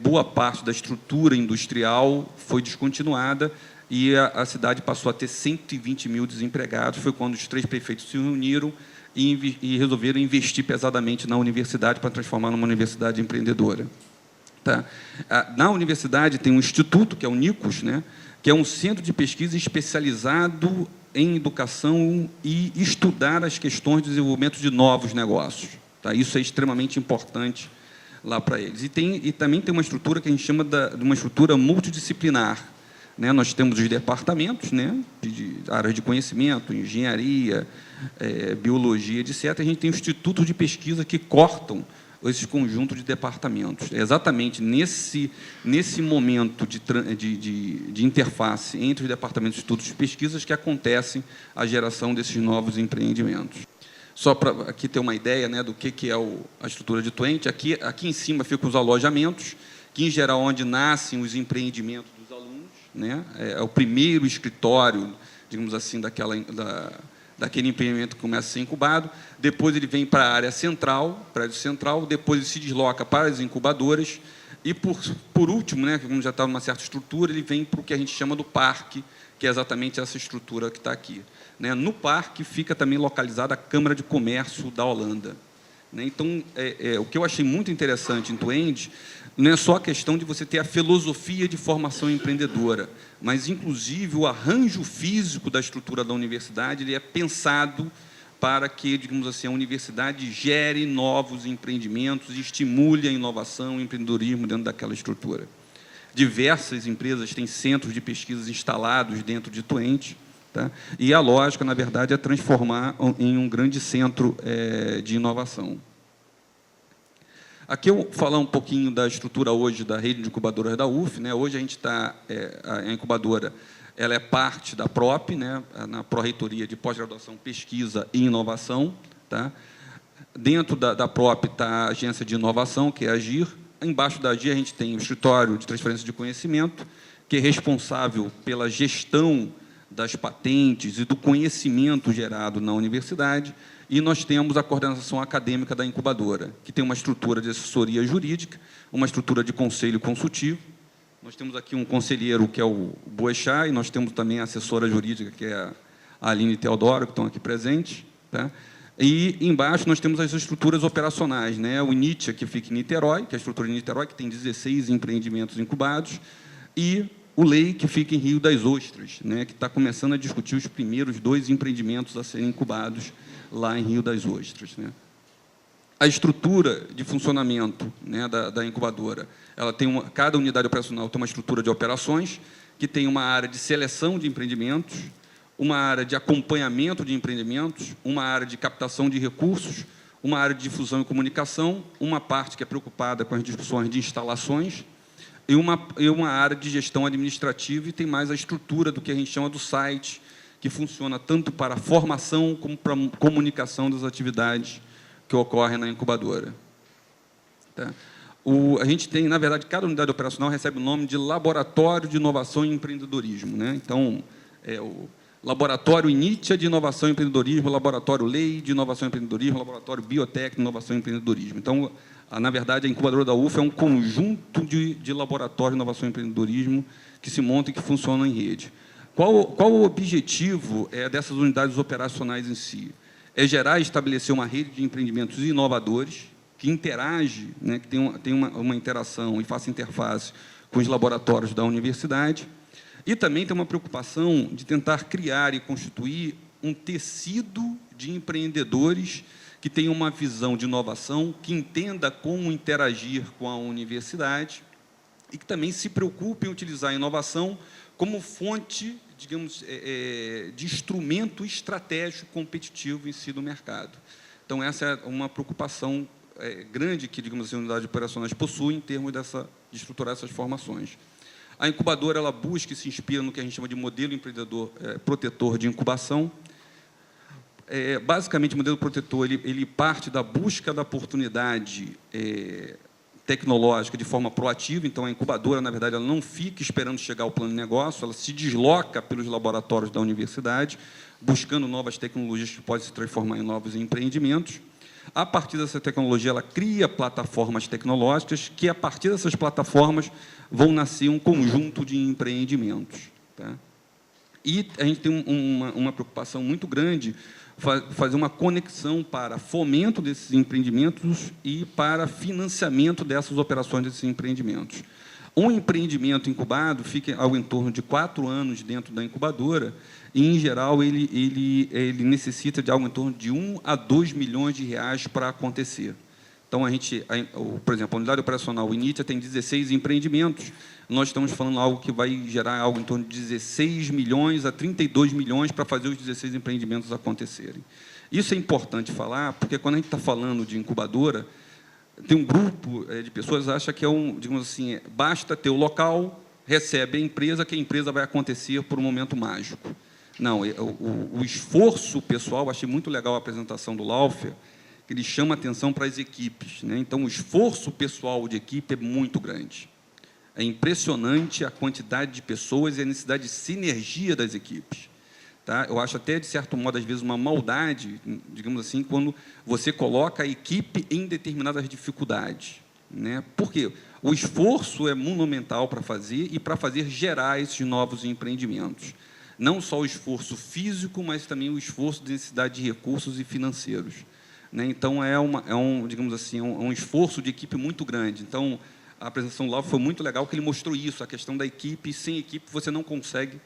boa parte da estrutura industrial foi descontinuada e a cidade passou a ter 120 mil desempregados. Foi quando os 3 prefeitos se reuniram e resolveram investir pesadamente na universidade para transformar numa universidade empreendedora. Tá? Na universidade tem um instituto, que é o NICOS, né, que é um centro de pesquisa especializado em educação e estudar as questões de desenvolvimento de novos negócios. Tá? Isso é extremamente importante lá para eles. E também tem uma estrutura que a gente chama de uma estrutura multidisciplinar, né? Nós temos os departamentos, né, de áreas de conhecimento, engenharia, biologia, etc. A gente tem institutos de pesquisa que cortam esse conjunto de departamentos. É exatamente nesse momento de interface entre os departamentos de estudos de pesquisas que acontece a geração desses novos empreendimentos. Só para aqui ter uma ideia, né, do que é a estrutura de Twente, aqui em cima ficam os alojamentos, que, em geral, onde nascem os empreendimentos dos alunos, né? É o primeiro escritório, digamos assim, daquele empreendimento que começa a ser incubado. Depois ele vem para a área central, prédio central, depois ele se desloca para as incubadoras e, por último, né, como já está numa certa estrutura, ele vem para o que a gente chama do parque, que é exatamente essa estrutura que está aqui, né? No parque fica também localizada a Câmara de Comércio da Holanda, né? Então, o que eu achei muito interessante em Twente não é só a questão de você ter a filosofia de formação empreendedora, mas, inclusive, o arranjo físico da estrutura da universidade ele é pensado para que, digamos assim, a universidade gere novos empreendimentos e estimule a inovação e o empreendedorismo dentro daquela estrutura. Diversas empresas têm centros de pesquisas instalados dentro de Twente, tá? E a lógica, na verdade, é transformar em um grande centro de inovação. Aqui eu vou falar um pouquinho da estrutura hoje da rede de incubadoras da UF, né? Hoje a gente está, a incubadora ela é parte da PROP, né? Na Pró-Reitoria de Pós-Graduação, Pesquisa e Inovação, tá? Dentro da PROP está a Agência de Inovação, que é a AGIR. Embaixo da AGIR a gente tem o Escritório de Transferência de Conhecimento, que é responsável pela gestão das patentes e do conhecimento gerado na universidade. E nós temos a coordenação acadêmica da incubadora, que tem uma estrutura de assessoria jurídica, uma estrutura de conselho consultivo. Nós temos aqui um conselheiro, que é o Boechat, e nós temos também a assessora jurídica, que é a Aline Teodoro, que estão aqui presentes, tá? E embaixo nós temos as estruturas operacionais, né? O INITIA, que fica em Niterói, que é a estrutura de Niterói, que tem 16 empreendimentos incubados, e o LEI, que fica em Rio das Ostras, né? Que está começando a discutir os primeiros 2 empreendimentos a serem incubados lá em Rio das Ostras, né? A estrutura de funcionamento, né, da incubadora, ela tem cada unidade operacional tem uma estrutura de operações, que tem uma área de seleção de empreendimentos, uma área de acompanhamento de empreendimentos, uma área de captação de recursos, uma área de difusão e comunicação, uma parte que é preocupada com as discussões de instalações, e uma área de gestão administrativa, e tem mais a estrutura do que a gente chama do site, que funciona tanto para a formação como para a comunicação das atividades que ocorrem na incubadora. Tá? A gente tem, na verdade, cada unidade operacional recebe o nome de Laboratório de Inovação e Empreendedorismo, né? Então, o Laboratório INITIA de Inovação e Empreendedorismo, Laboratório LEI de Inovação e Empreendedorismo, Laboratório Biotec de Inovação e Empreendedorismo. Então, na verdade, a incubadora da UF é um conjunto de laboratórios de inovação e empreendedorismo que se montam e que funcionam em rede. Qual o objetivo dessas unidades operacionais em si? É gerar e estabelecer uma rede de empreendimentos inovadores, que interage, né, que tem uma interação e faça interface com os laboratórios da universidade, e também tem uma preocupação de tentar criar e constituir um tecido de empreendedores que tenham uma visão de inovação, que entenda como interagir com a universidade e que também se preocupe em utilizar a inovação como fonte digamos, de instrumento estratégico competitivo em si do mercado. Então, essa é uma preocupação grande que, digamos assim, unidades operacionais possuem em termos de estruturar essas formações. A incubadora ela busca e se inspira no que a gente chama de modelo empreendedor protetor de incubação. Basicamente, o modelo protetor ele parte da busca da oportunidade tecnológica de forma proativa. Então, a incubadora, na verdade, ela não fica esperando chegar ao plano de negócio, ela se desloca pelos laboratórios da universidade, buscando novas tecnologias que podem se transformar em novos empreendimentos. A partir dessa tecnologia, ela cria plataformas tecnológicas, que, a partir dessas plataformas, vão nascer um conjunto de empreendimentos. Tá? E a gente tem uma preocupação muito grande fazer uma conexão para fomento desses empreendimentos e para financiamento dessas operações desses empreendimentos. Um empreendimento incubado fica algo em torno de 4 anos dentro da incubadora e, em geral, ele necessita de algo em torno de 1 a 2 milhões de reais para acontecer. Então, por exemplo, a unidade operacional Initia tem 16 empreendimentos. Nós estamos falando algo que vai gerar algo em torno de 16 milhões a 32 milhões para fazer os 16 empreendimentos acontecerem. Isso é importante falar, porque, quando a gente está falando de incubadora, tem um grupo de pessoas que acha que digamos assim, basta ter o local, recebe a empresa, que a empresa vai acontecer por um momento mágico. Não, o esforço pessoal, achei muito legal a apresentação do Laufer, que ele chama atenção para as equipes, né? Então, o esforço pessoal de equipe é muito grande. É impressionante a quantidade de pessoas e a necessidade de sinergia das equipes. Tá? Eu acho até, de certo modo, às vezes, uma maldade, digamos assim, quando você coloca a equipe em determinadas dificuldades. Né? Por quê? O esforço é monumental para fazer e para fazer gerar esses novos empreendimentos. Não só o esforço físico, mas também o esforço de necessidade de recursos e financeiros. Né? Então, digamos assim, um esforço de equipe muito grande. Então, a apresentação do Laufer foi muito legal, que ele mostrou isso, a questão da equipe. Sem equipe, você não consegue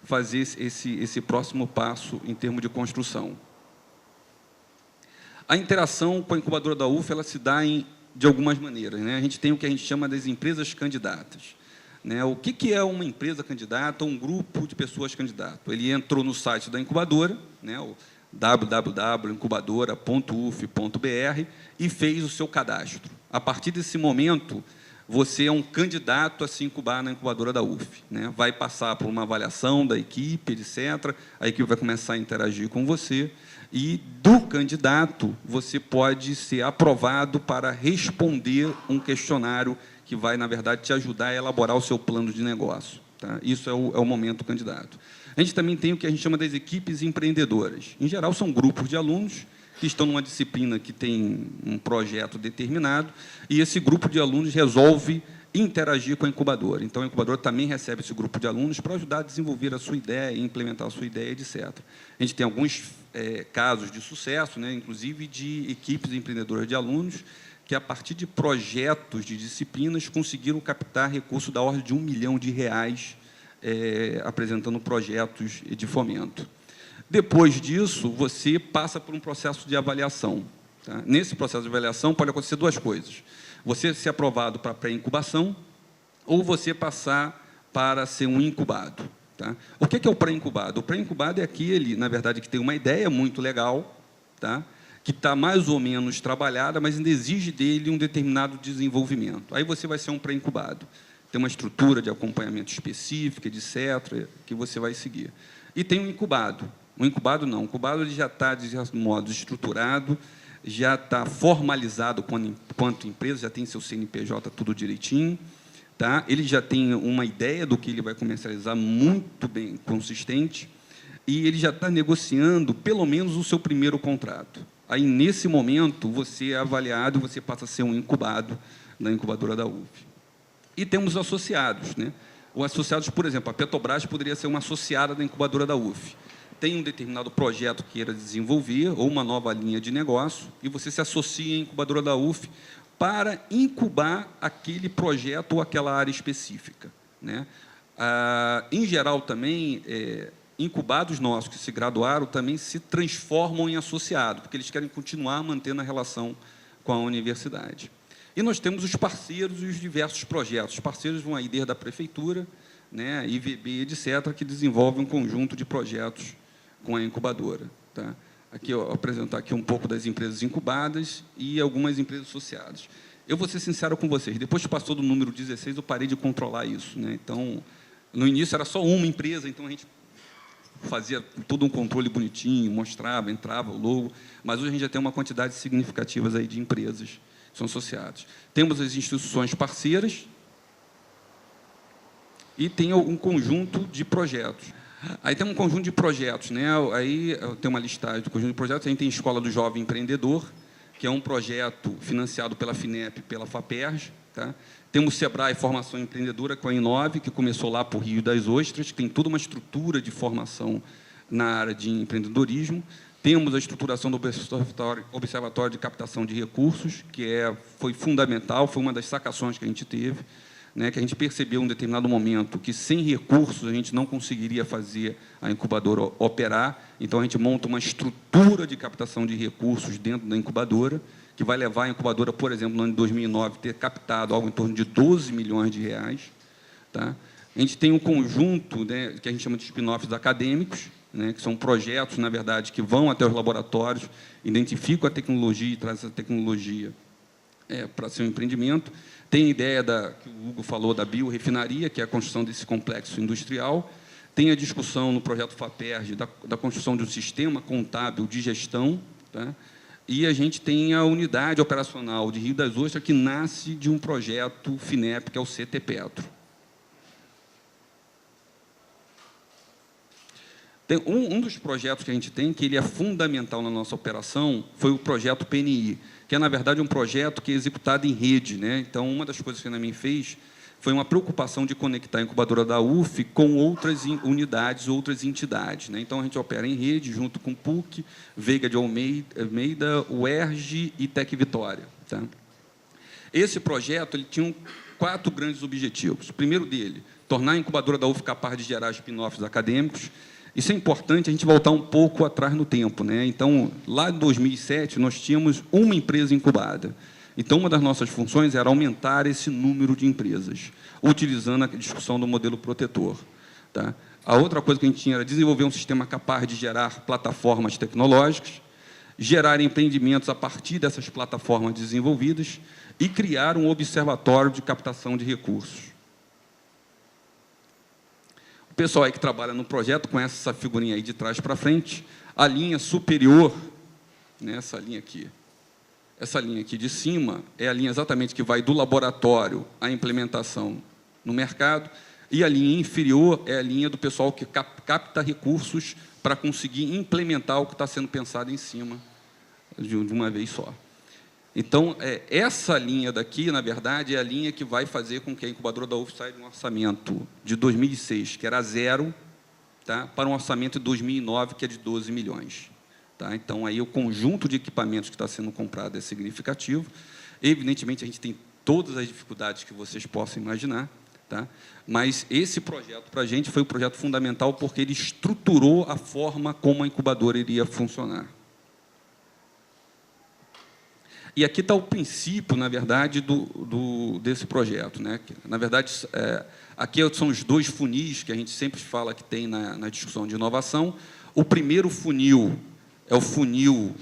fazer esse próximo passo em termos de construção. A interação com a incubadora da UF ela se dá de algumas maneiras. Né? A gente tem o que a gente chama das empresas candidatas. Né? O que é uma empresa candidata ou um grupo de pessoas candidato? Ele entrou no site da incubadora, né? O www.incubadora.uf.br, e fez o seu cadastro. A partir desse momento, você é um candidato a se incubar na incubadora da UF. Né? Vai passar por uma avaliação da equipe, etc. A equipe vai começar a interagir com você, e, do candidato, você pode ser aprovado para responder um questionário que vai, na verdade, te ajudar a elaborar o seu plano de negócio. Tá? Isso é o momento candidato. A gente também tem o que a gente chama das equipes empreendedoras. Em geral, são grupos de alunos que estão numa disciplina que tem um projeto determinado, e esse grupo de alunos resolve interagir com a incubadora. Então, a incubadora também recebe esse grupo de alunos para ajudar a desenvolver a sua ideia, implementar a sua ideia, etc. A gente tem alguns casos de sucesso, né, inclusive de equipes empreendedoras de alunos, que, a partir de projetos de disciplinas, conseguiram captar recurso da ordem de R$1 milhão, apresentando projetos de fomento. Depois disso, você passa por um processo de avaliação. Tá? Nesse processo de avaliação, pode acontecer 2 coisas. Você ser aprovado para pré-incubação ou você passar para ser um incubado. Tá? O que é o pré-incubado? O pré-incubado é aquele, na verdade, que tem uma ideia muito legal, tá? Que está mais ou menos trabalhada, mas ainda exige dele um determinado desenvolvimento. Aí você vai ser um pré-incubado. Tem uma estrutura de acompanhamento específica, etc., que você vai seguir. E tem o incubado. O incubado não. O incubado ele já está, de certo modo, estruturado, já está formalizado quanto empresa, já tem seu CNPJ tudo direitinho, tá? Ele já tem uma ideia do que ele vai comercializar muito bem consistente, e ele já está negociando, pelo menos, o seu primeiro contrato. Aí, nesse momento, você é avaliado e você passa a ser um incubado na incubadora da UF. E temos associados. Né? Os associados, por exemplo, a Petrobras poderia ser uma associada da incubadora da UF. Tem um determinado projeto que queira desenvolver, ou uma nova linha de negócio, e você se associa à incubadora da UF para incubar aquele projeto ou aquela área específica. Né? Em geral, também, incubados nossos que se graduaram também se transformam em associados, porque eles querem continuar mantendo a relação com a universidade. E nós temos os parceiros e os diversos projetos. Os parceiros vão aí desde a prefeitura, né, IVB, etc., que desenvolve um conjunto de projetos com a incubadora. Tá? Aqui, eu vou apresentar aqui um pouco das empresas incubadas e algumas empresas associadas. Eu vou ser sincero com vocês, depois que passou do número 16, eu parei de controlar isso. Né? Então, no início era só uma empresa, então a gente fazia todo um controle bonitinho, mostrava, entrava o logo, mas hoje a gente já tem uma quantidade significativa aí de empresas que são associadas. Temos as instituições parceiras e tem um conjunto de projetos. Aí tem um conjunto de projetos, né? Aí tem uma listagem do conjunto de projetos. A gente tem a Escola do Jovem Empreendedor, que é um projeto financiado pela FINEP e pela FAPERJ. Tá? Temos o Sebrae Formação Empreendedora, com a Inove, que começou lá para o Rio das Ostras, que tem toda uma estrutura de formação na área de empreendedorismo. Temos a estruturação do Observatório de Captação de Recursos, que foi fundamental, foi uma das sacações que a gente teve, né, que a gente percebeu em um determinado momento que, sem recursos, a gente não conseguiria fazer a incubadora operar. Então, a gente monta uma estrutura de captação de recursos dentro da incubadora, que vai levar a incubadora, por exemplo, no ano de 2009, ter captado algo em torno de 12 milhões de reais. Tá? A gente tem um conjunto, né, que a gente chama de spin-offs acadêmicos, né, que são projetos, na verdade, que vão até os laboratórios, identificam a tecnologia e trazem essa tecnologia para seu empreendimento. Tem a ideia que o Hugo falou da biorefinaria, que é a construção desse complexo industrial. Tem a discussão no projeto FAPERJ da construção de um sistema contábil de gestão. Tá? E a gente tem a unidade operacional de Rio das Ostras, que nasce de um projeto FINEP, que é o CT Petro. Um dos projetos que a gente tem, que ele é fundamental na nossa operação, foi o projeto PNI, que é, na verdade, um projeto que é executado em rede. Né? Então, uma das coisas que a Enamin fez foi uma preocupação de conectar a incubadora da UF com outras unidades, outras entidades. Né? Então, a gente opera em rede, junto com o PUC, Veiga de Almeida, UERJ e Tec Vitória. Tá? Esse projeto ele tinha 4 grandes objetivos. O primeiro dele, tornar a incubadora da UF capaz de gerar spin-offs acadêmicos. Isso é importante a gente voltar um pouco atrás no tempo. Né? Então, lá em 2007, nós tínhamos uma empresa incubada. Então, uma das nossas funções era aumentar esse número de empresas, utilizando a discussão do modelo protetor. Tá? A outra coisa que a gente tinha era desenvolver um sistema capaz de gerar plataformas tecnológicas, gerar empreendimentos a partir dessas plataformas desenvolvidas e criar um observatório de captação de recursos. O pessoal aí que trabalha no projeto conhece essa figurinha aí de trás para frente. A linha superior, né, essa linha aqui de cima, é a linha exatamente que vai do laboratório à implementação no mercado, e a linha inferior é a linha do pessoal que capta recursos para conseguir implementar o que está sendo pensado em cima de uma vez só. Então, essa linha daqui, na verdade, é a linha que vai fazer com que a incubadora da UF saia de um orçamento de 2006, que era 0, tá, para um orçamento de 2009, que é de 12 milhões. Tá? Então, aí, o conjunto de equipamentos que está sendo comprado é significativo. Evidentemente, a gente tem todas as dificuldades que vocês possam imaginar, tá? Mas esse projeto, para a gente, foi um projeto fundamental, porque ele estruturou a forma como a incubadora iria funcionar. E aqui está o princípio, na verdade, desse projeto. Né? Na verdade, aqui são os 2 funis que a gente sempre fala que tem na discussão de inovação. O primeiro funil é o funil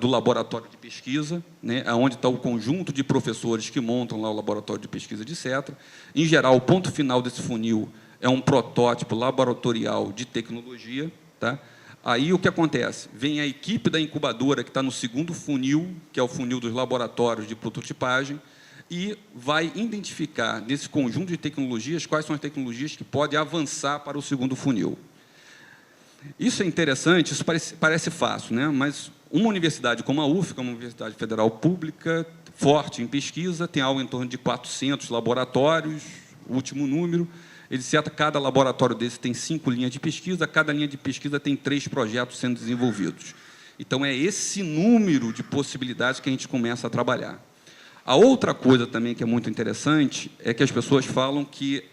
do laboratório de pesquisa, né? Onde está o conjunto de professores que montam lá o laboratório de pesquisa, etc. Em geral, o ponto final desse funil é um protótipo laboratorial de tecnologia. Tá? Aí, o que acontece? Vem a equipe da incubadora, que está no segundo funil, que é o funil dos laboratórios de prototipagem, e vai identificar, nesse conjunto de tecnologias, quais são as tecnologias que podem avançar para o segundo funil. Isso é interessante, isso parece fácil, né? Mas uma universidade como a UF, que é uma universidade federal pública, forte em pesquisa, tem algo em torno de 400 laboratórios, o último número. Ele cita, cada laboratório desse tem 5 linhas de pesquisa, cada linha de pesquisa tem 3 projetos sendo desenvolvidos. Então, é esse número de possibilidades que a gente começa a trabalhar. A outra coisa também que é muito interessante é que as pessoas falam que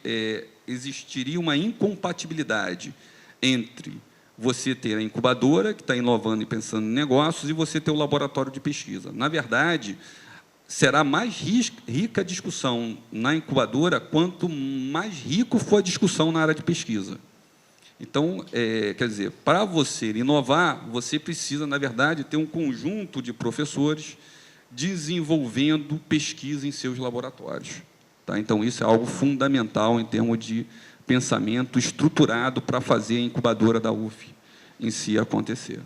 existiria uma incompatibilidade entre você ter a incubadora, que está inovando e pensando em negócios, e você ter o laboratório de pesquisa. Na verdade, será mais rica a discussão na incubadora quanto mais rico for a discussão na área de pesquisa. Então, quer dizer, para você inovar, você precisa, na verdade, ter um conjunto de professores desenvolvendo pesquisa em seus laboratórios. Tá? Então, isso é algo fundamental em termos de pensamento estruturado para fazer a incubadora da UF em si acontecer.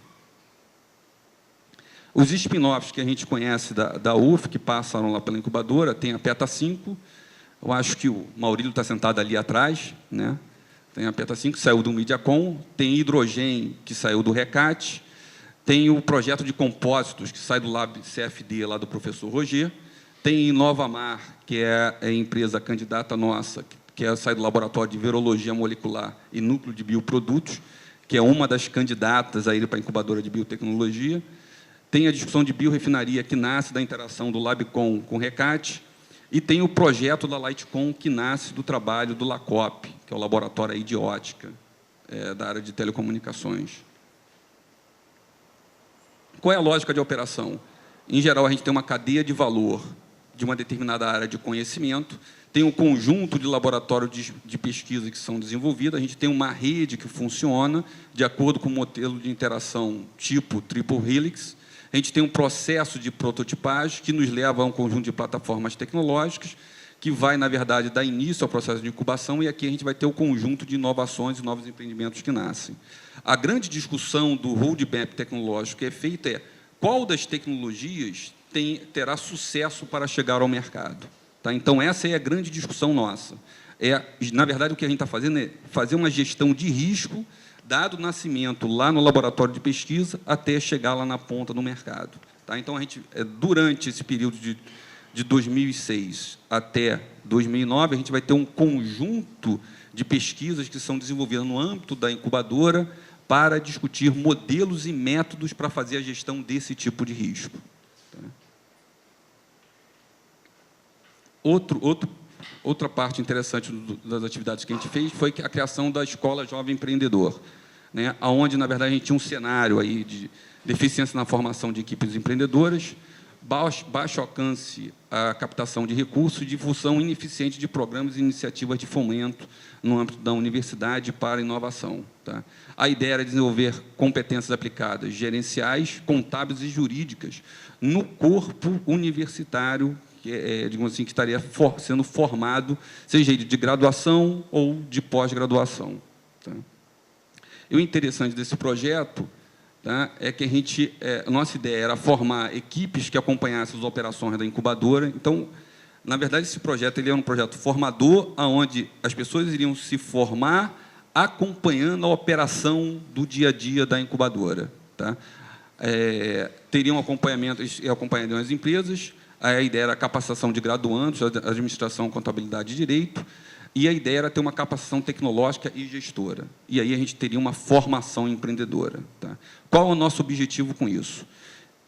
Os spin-offs que a gente conhece da UF, que passaram lá pela incubadora, tem a PETA 5, eu acho que o Maurílio está sentado ali atrás, né? Tem a PETA 5, que saiu do Mediacom, tem Hidrogem, que saiu do RECAT, tem o projeto de compósitos, que sai do Lab CFD, lá do professor Roger, tem Inovamar, que é a empresa candidata nossa, que sai do Laboratório de Virologia Molecular e Núcleo de Bioprodutos, que é uma das candidatas aí para a incubadora de biotecnologia. Tem a discussão de biorefinaria, que nasce da interação do LabCom com o RECAT, e tem o projeto da Lightcom, que nasce do trabalho do LACOP, que é o Laboratório aí de Ótica, da área de telecomunicações. Qual é a lógica de operação? Em geral, a gente tem uma cadeia de valor de uma determinada área de conhecimento, tem um conjunto de laboratórios de pesquisa que são desenvolvidos, a gente tem uma rede que funciona de acordo com o modelo de interação tipo Triple Helix, a gente tem um processo de prototipagem que nos leva a um conjunto de plataformas tecnológicas que vai, na verdade, dar início ao processo de incubação, e aqui a gente vai ter o conjunto de inovações e novos empreendimentos que nascem. A grande discussão do roadmap tecnológico que é feita é qual das tecnologias terá sucesso para chegar ao mercado. Tá? Então, essa é a grande discussão nossa. Na verdade, o que a gente está fazendo é fazer uma gestão de risco, dado o nascimento lá no laboratório de pesquisa, até chegar lá na ponta do mercado. Tá? Então, durante esse período de 2006 até 2009, a gente vai ter um conjunto de pesquisas que são desenvolvidas no âmbito da incubadora para discutir modelos e métodos para fazer a gestão desse tipo de risco. Tá? Outra parte interessante das atividades que a gente fez foi a criação da Escola Jovem Empreendedor, né, onde, na verdade, a gente tinha um cenário aí de deficiência na formação de equipes empreendedoras, baixo alcance à captação de recursos e difusão ineficiente de programas e iniciativas de fomento no âmbito da universidade para a inovação. Tá? A ideia era desenvolver competências aplicadas gerenciais, contábeis e jurídicas no corpo universitário, digamos assim, que estaria sendo formado, seja ele de graduação ou de pós-graduação. Tá? E o interessante desse projeto, tá, é que a nossa ideia era formar equipes que acompanhassem as operações da incubadora. Então, na verdade, esse projeto é um projeto formador, onde as pessoas iriam se formar acompanhando a operação do dia a dia da incubadora. Tá? Teriam acompanhamento das empresas, a ideia era a capacitação de graduandos, administração, contabilidade e direito, e a ideia era ter uma capacitação tecnológica e gestora. E aí a gente teria uma formação empreendedora. Tá? Qual é o nosso objetivo com isso?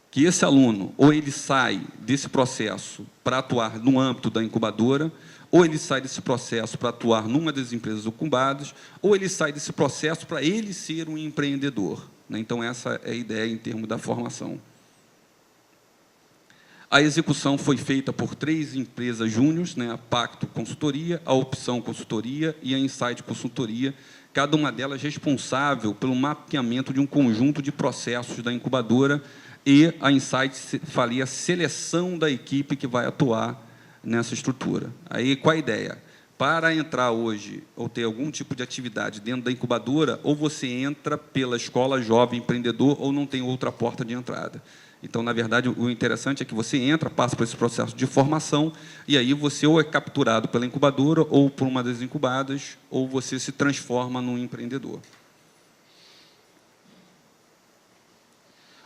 Que esse aluno, ou ele sai desse processo para atuar no âmbito da incubadora, ou ele sai desse processo para atuar numa das empresas incubadas, ou ele sai desse processo para ele ser um empreendedor. Né? Então, essa é a ideia em termos da formação. A execução foi feita por 3 empresas júniores, né, a Pacto Consultoria, a Opção Consultoria e a Insight Consultoria, cada uma delas responsável pelo mapeamento de um conjunto de processos da incubadora, e a Insight faria a seleção da equipe que vai atuar nessa estrutura. Aí, qual a ideia? Para entrar hoje, ou ter algum tipo de atividade dentro da incubadora, ou você entra pela Escola Jovem Empreendedor, ou não tem outra porta de entrada. Então, na verdade, o interessante é que você entra, passa por esse processo de formação, e aí você ou é capturado pela incubadora, ou por uma das incubadas, ou você se transforma num empreendedor.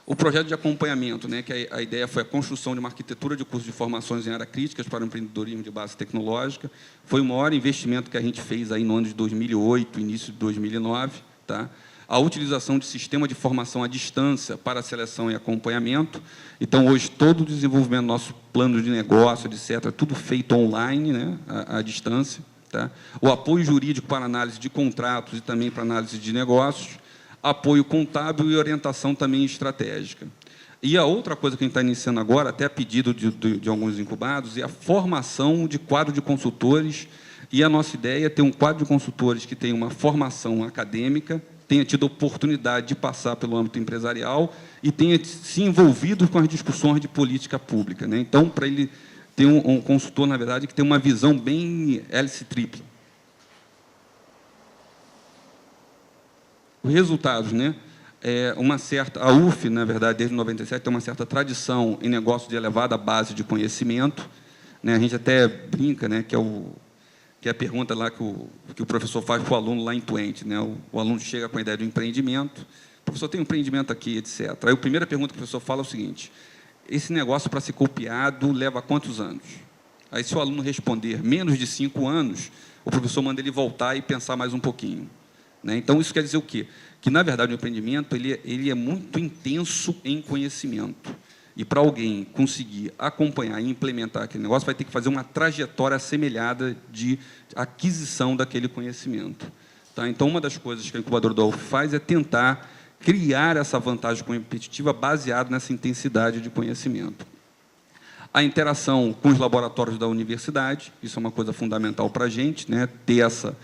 O projeto de acompanhamento, né, que a ideia foi a construção de uma arquitetura de cursos de formações em áreas críticas para o empreendedorismo de base tecnológica, foi o maior investimento que a gente fez aí no ano de 2008, início de 2009, tá? A utilização de sistema de formação à distância para seleção e acompanhamento. Então, hoje, todo o desenvolvimento do nosso plano de negócio, etc., tudo feito online, né, à distância. Tá? O apoio jurídico para análise de contratos e também para análise de negócios. Apoio contábil e orientação também estratégica. E a outra coisa que a gente está iniciando agora, até a pedido de alguns incubados, é a formação de quadro de consultores. E a nossa ideia é ter um quadro de consultores que tenha uma formação acadêmica, tenha tido oportunidade de passar pelo âmbito empresarial e tenha se envolvido com as discussões de política pública, né? Então, para ele ter um consultor, na verdade, que tem uma visão bem hélice tripla. Os resultados, né? A UF, na verdade, desde 97, tem uma certa tradição em negócio de elevada base de conhecimento, né? A gente até brinca, né, que é a pergunta lá que o professor faz para o aluno lá em Twente, né? O aluno chega com a ideia do empreendimento, o professor tem um empreendimento aqui, etc. Aí a primeira pergunta que o professor fala é o seguinte: esse negócio, para ser copiado, leva quantos anos? Aí, se o aluno responder menos de 5 anos, o professor manda ele voltar e pensar mais um pouquinho, né? Então, isso quer dizer o quê? Que, na verdade, o empreendimento ele é muito intenso em conhecimento. E, para alguém conseguir acompanhar e implementar aquele negócio, vai ter que fazer uma trajetória assemelhada de aquisição daquele conhecimento. Tá? Então, uma das coisas que a incubadora da UF faz é tentar criar essa vantagem competitiva baseada nessa intensidade de conhecimento. A interação com os laboratórios da universidade, isso é uma coisa fundamental para a gente, né? Ter essa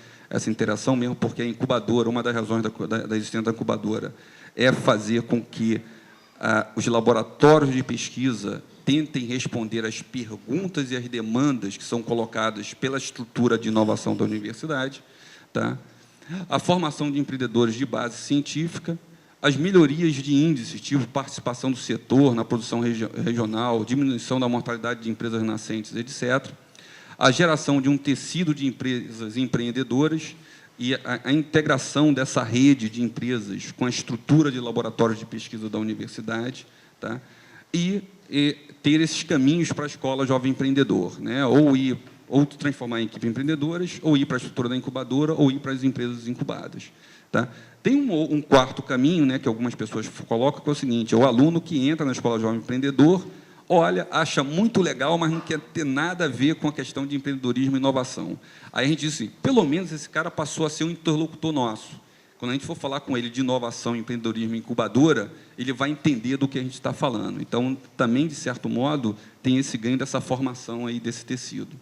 interação, mesmo porque a incubadora, uma das razões da existência da incubadora é fazer com que os laboratórios de pesquisa tentem responder às perguntas e às demandas que são colocadas pela estrutura de inovação da universidade, tá? A formação de empreendedores de base científica, as melhorias de índices, tipo participação do setor na produção regional, diminuição da mortalidade de empresas nascentes, etc., a geração de um tecido de empresas empreendedoras e a integração dessa rede de empresas com a estrutura de laboratórios de pesquisa da universidade, tá? E ter esses caminhos para a escola jovem empreendedor, né? Ou transformar em equipe empreendedoras, ou ir para a estrutura da incubadora, ou ir para as empresas incubadas, tá? Tem um quarto caminho, né, que algumas pessoas colocam, que é o seguinte: é o aluno que entra na escola jovem empreendedor, olha, acha muito legal, mas não quer ter nada a ver com a questão de empreendedorismo e inovação. Aí a gente diz assim, pelo menos esse cara passou a ser um interlocutor nosso. Quando a gente for falar com ele de inovação, empreendedorismo e incubadora, ele vai entender do que a gente está falando. Então, também, de certo modo, tem esse ganho dessa formação aí desse tecido.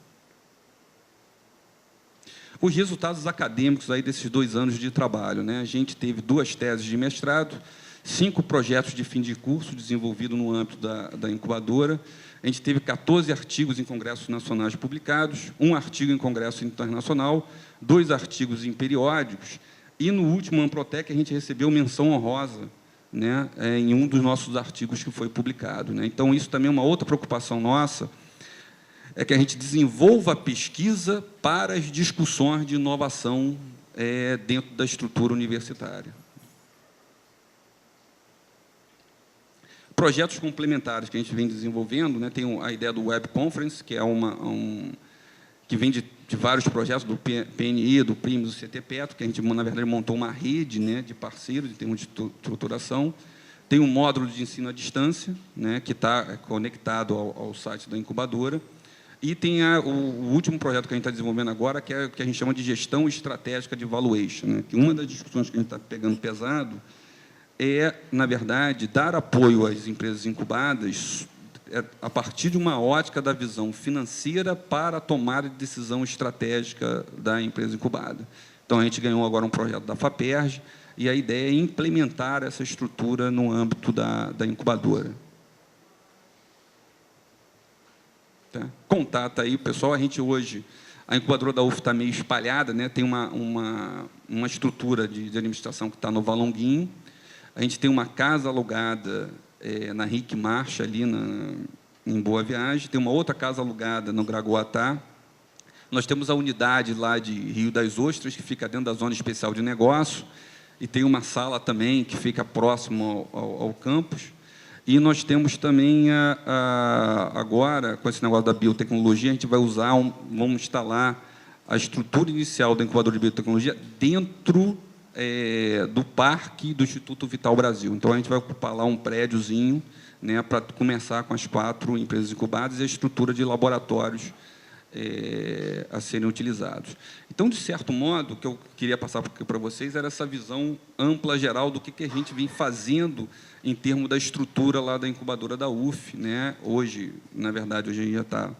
Os resultados acadêmicos aí desses 2 anos de trabalho, né? A gente teve 2 teses de mestrado, 5 projetos de fim de curso desenvolvidos no âmbito da incubadora. A gente teve 14 artigos em congressos nacionais publicados, 1 artigo em congresso internacional, 2 artigos em periódicos, e, no último Amprotec, a gente recebeu menção honrosa, né, em um dos nossos artigos que foi publicado, né? Então, isso também é uma outra preocupação nossa, é que a gente desenvolva a pesquisa para as discussões de inovação dentro da estrutura universitária. Projetos complementares que a gente vem desenvolvendo, né, tem a ideia do Web Conference, que é que vem de vários projetos do PNI, do PRIMS, do CT-Petro, que a gente, na verdade, montou uma rede, né, de parceiros em termos de estruturação. Tem um módulo de ensino à distância, né, que está conectado ao site da incubadora. E tem o último projeto que a gente está desenvolvendo agora, que é o que a gente chama de gestão estratégica de valuation, né, que uma das discussões que a gente está pegando pesado é, na verdade, dar apoio às empresas incubadas a partir de uma ótica da visão financeira para a tomada de decisão estratégica da empresa incubada. Então, a gente ganhou agora um projeto da FAPERJ, e a ideia é implementar essa estrutura no âmbito da incubadora. Tá? Contata aí, pessoal. A gente hoje, a incubadora da UF está meio espalhada, né? Tem uma estrutura de administração que está no Valonguinho. A gente tem uma casa alugada na Henrique Marcha, ali em Boa Viagem. Tem uma outra casa alugada no Gragoatá. Nós temos a unidade lá de Rio das Ostras, que fica dentro da zona especial de negócio, e tem uma sala também que fica próximo ao campus. E nós temos também, agora, com esse negócio da biotecnologia, a gente vai vamos instalar a estrutura inicial da incubadora de biotecnologia dentro do parque do Instituto Vital Brasil. Então, a gente vai ocupar lá um prédiozinho, né, para começar com as 4 empresas incubadas e a estrutura de laboratórios a serem utilizados. Então, de certo modo, o que eu queria passar para vocês era essa visão ampla, geral, do que a gente vem fazendo em termos da estrutura lá da incubadora da UF, né? Hoje, na verdade, hoje a gente já está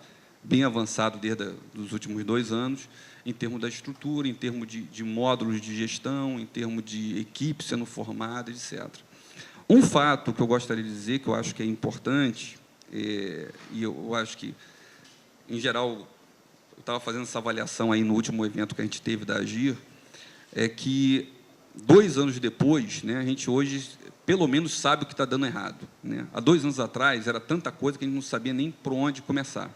bem avançado desde os últimos 2 anos, em termos da estrutura, em termos de módulos de gestão, em termos de equipe sendo formada, etc. Um fato que eu gostaria de dizer, que eu acho que é importante, e eu acho que, em geral, eu estava fazendo essa avaliação aí no último evento que a gente teve da Agir, é que 2 anos depois, né, a gente hoje, pelo menos, sabe o que está dando errado, né? Há 2 anos atrás, era tanta coisa que a gente não sabia nem por onde começar.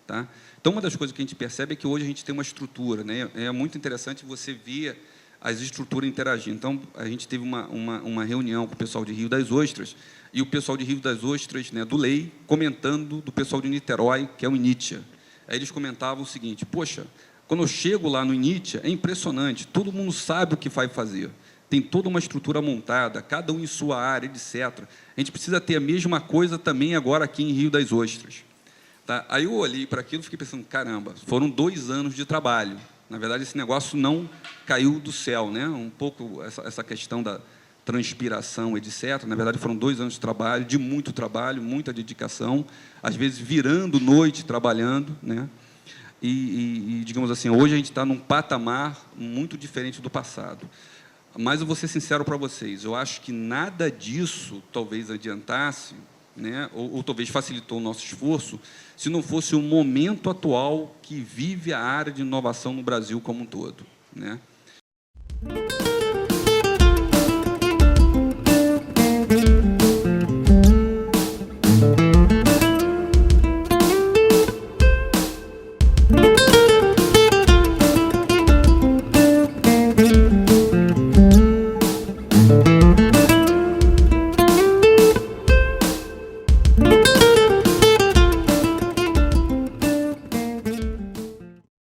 Tá? Então, uma das coisas que a gente percebe é que hoje a gente tem uma estrutura, né? É muito interessante você ver as estruturas interagindo. Então, a gente teve uma reunião com o pessoal de Rio das Ostras, e o pessoal de Rio das Ostras, né, do Lei, comentando do pessoal de Niterói, que é o Initia. Aí eles comentavam o seguinte: poxa, quando eu chego lá no Initia, é impressionante, todo mundo sabe o que vai fazer, tem toda uma estrutura montada, cada um em sua área, etc. A gente precisa ter a mesma coisa também agora aqui em Rio das Ostras. Tá? Aí eu olhei para aquilo e fiquei pensando, caramba, foram 2 anos de trabalho. Na verdade, esse negócio não caiu do céu, né? Um pouco essa questão da transpiração, etc. Na verdade, foram 2 anos de trabalho, de muito trabalho, muita dedicação, às vezes virando noite trabalhando, né? E digamos assim, hoje a gente está num patamar muito diferente do passado. Mas eu vou ser sincero para vocês, eu acho que nada disso talvez adiantasse, né, ou talvez facilitou o nosso esforço, se não fosse o momento atual que vive a área de inovação no Brasil como um todo, né?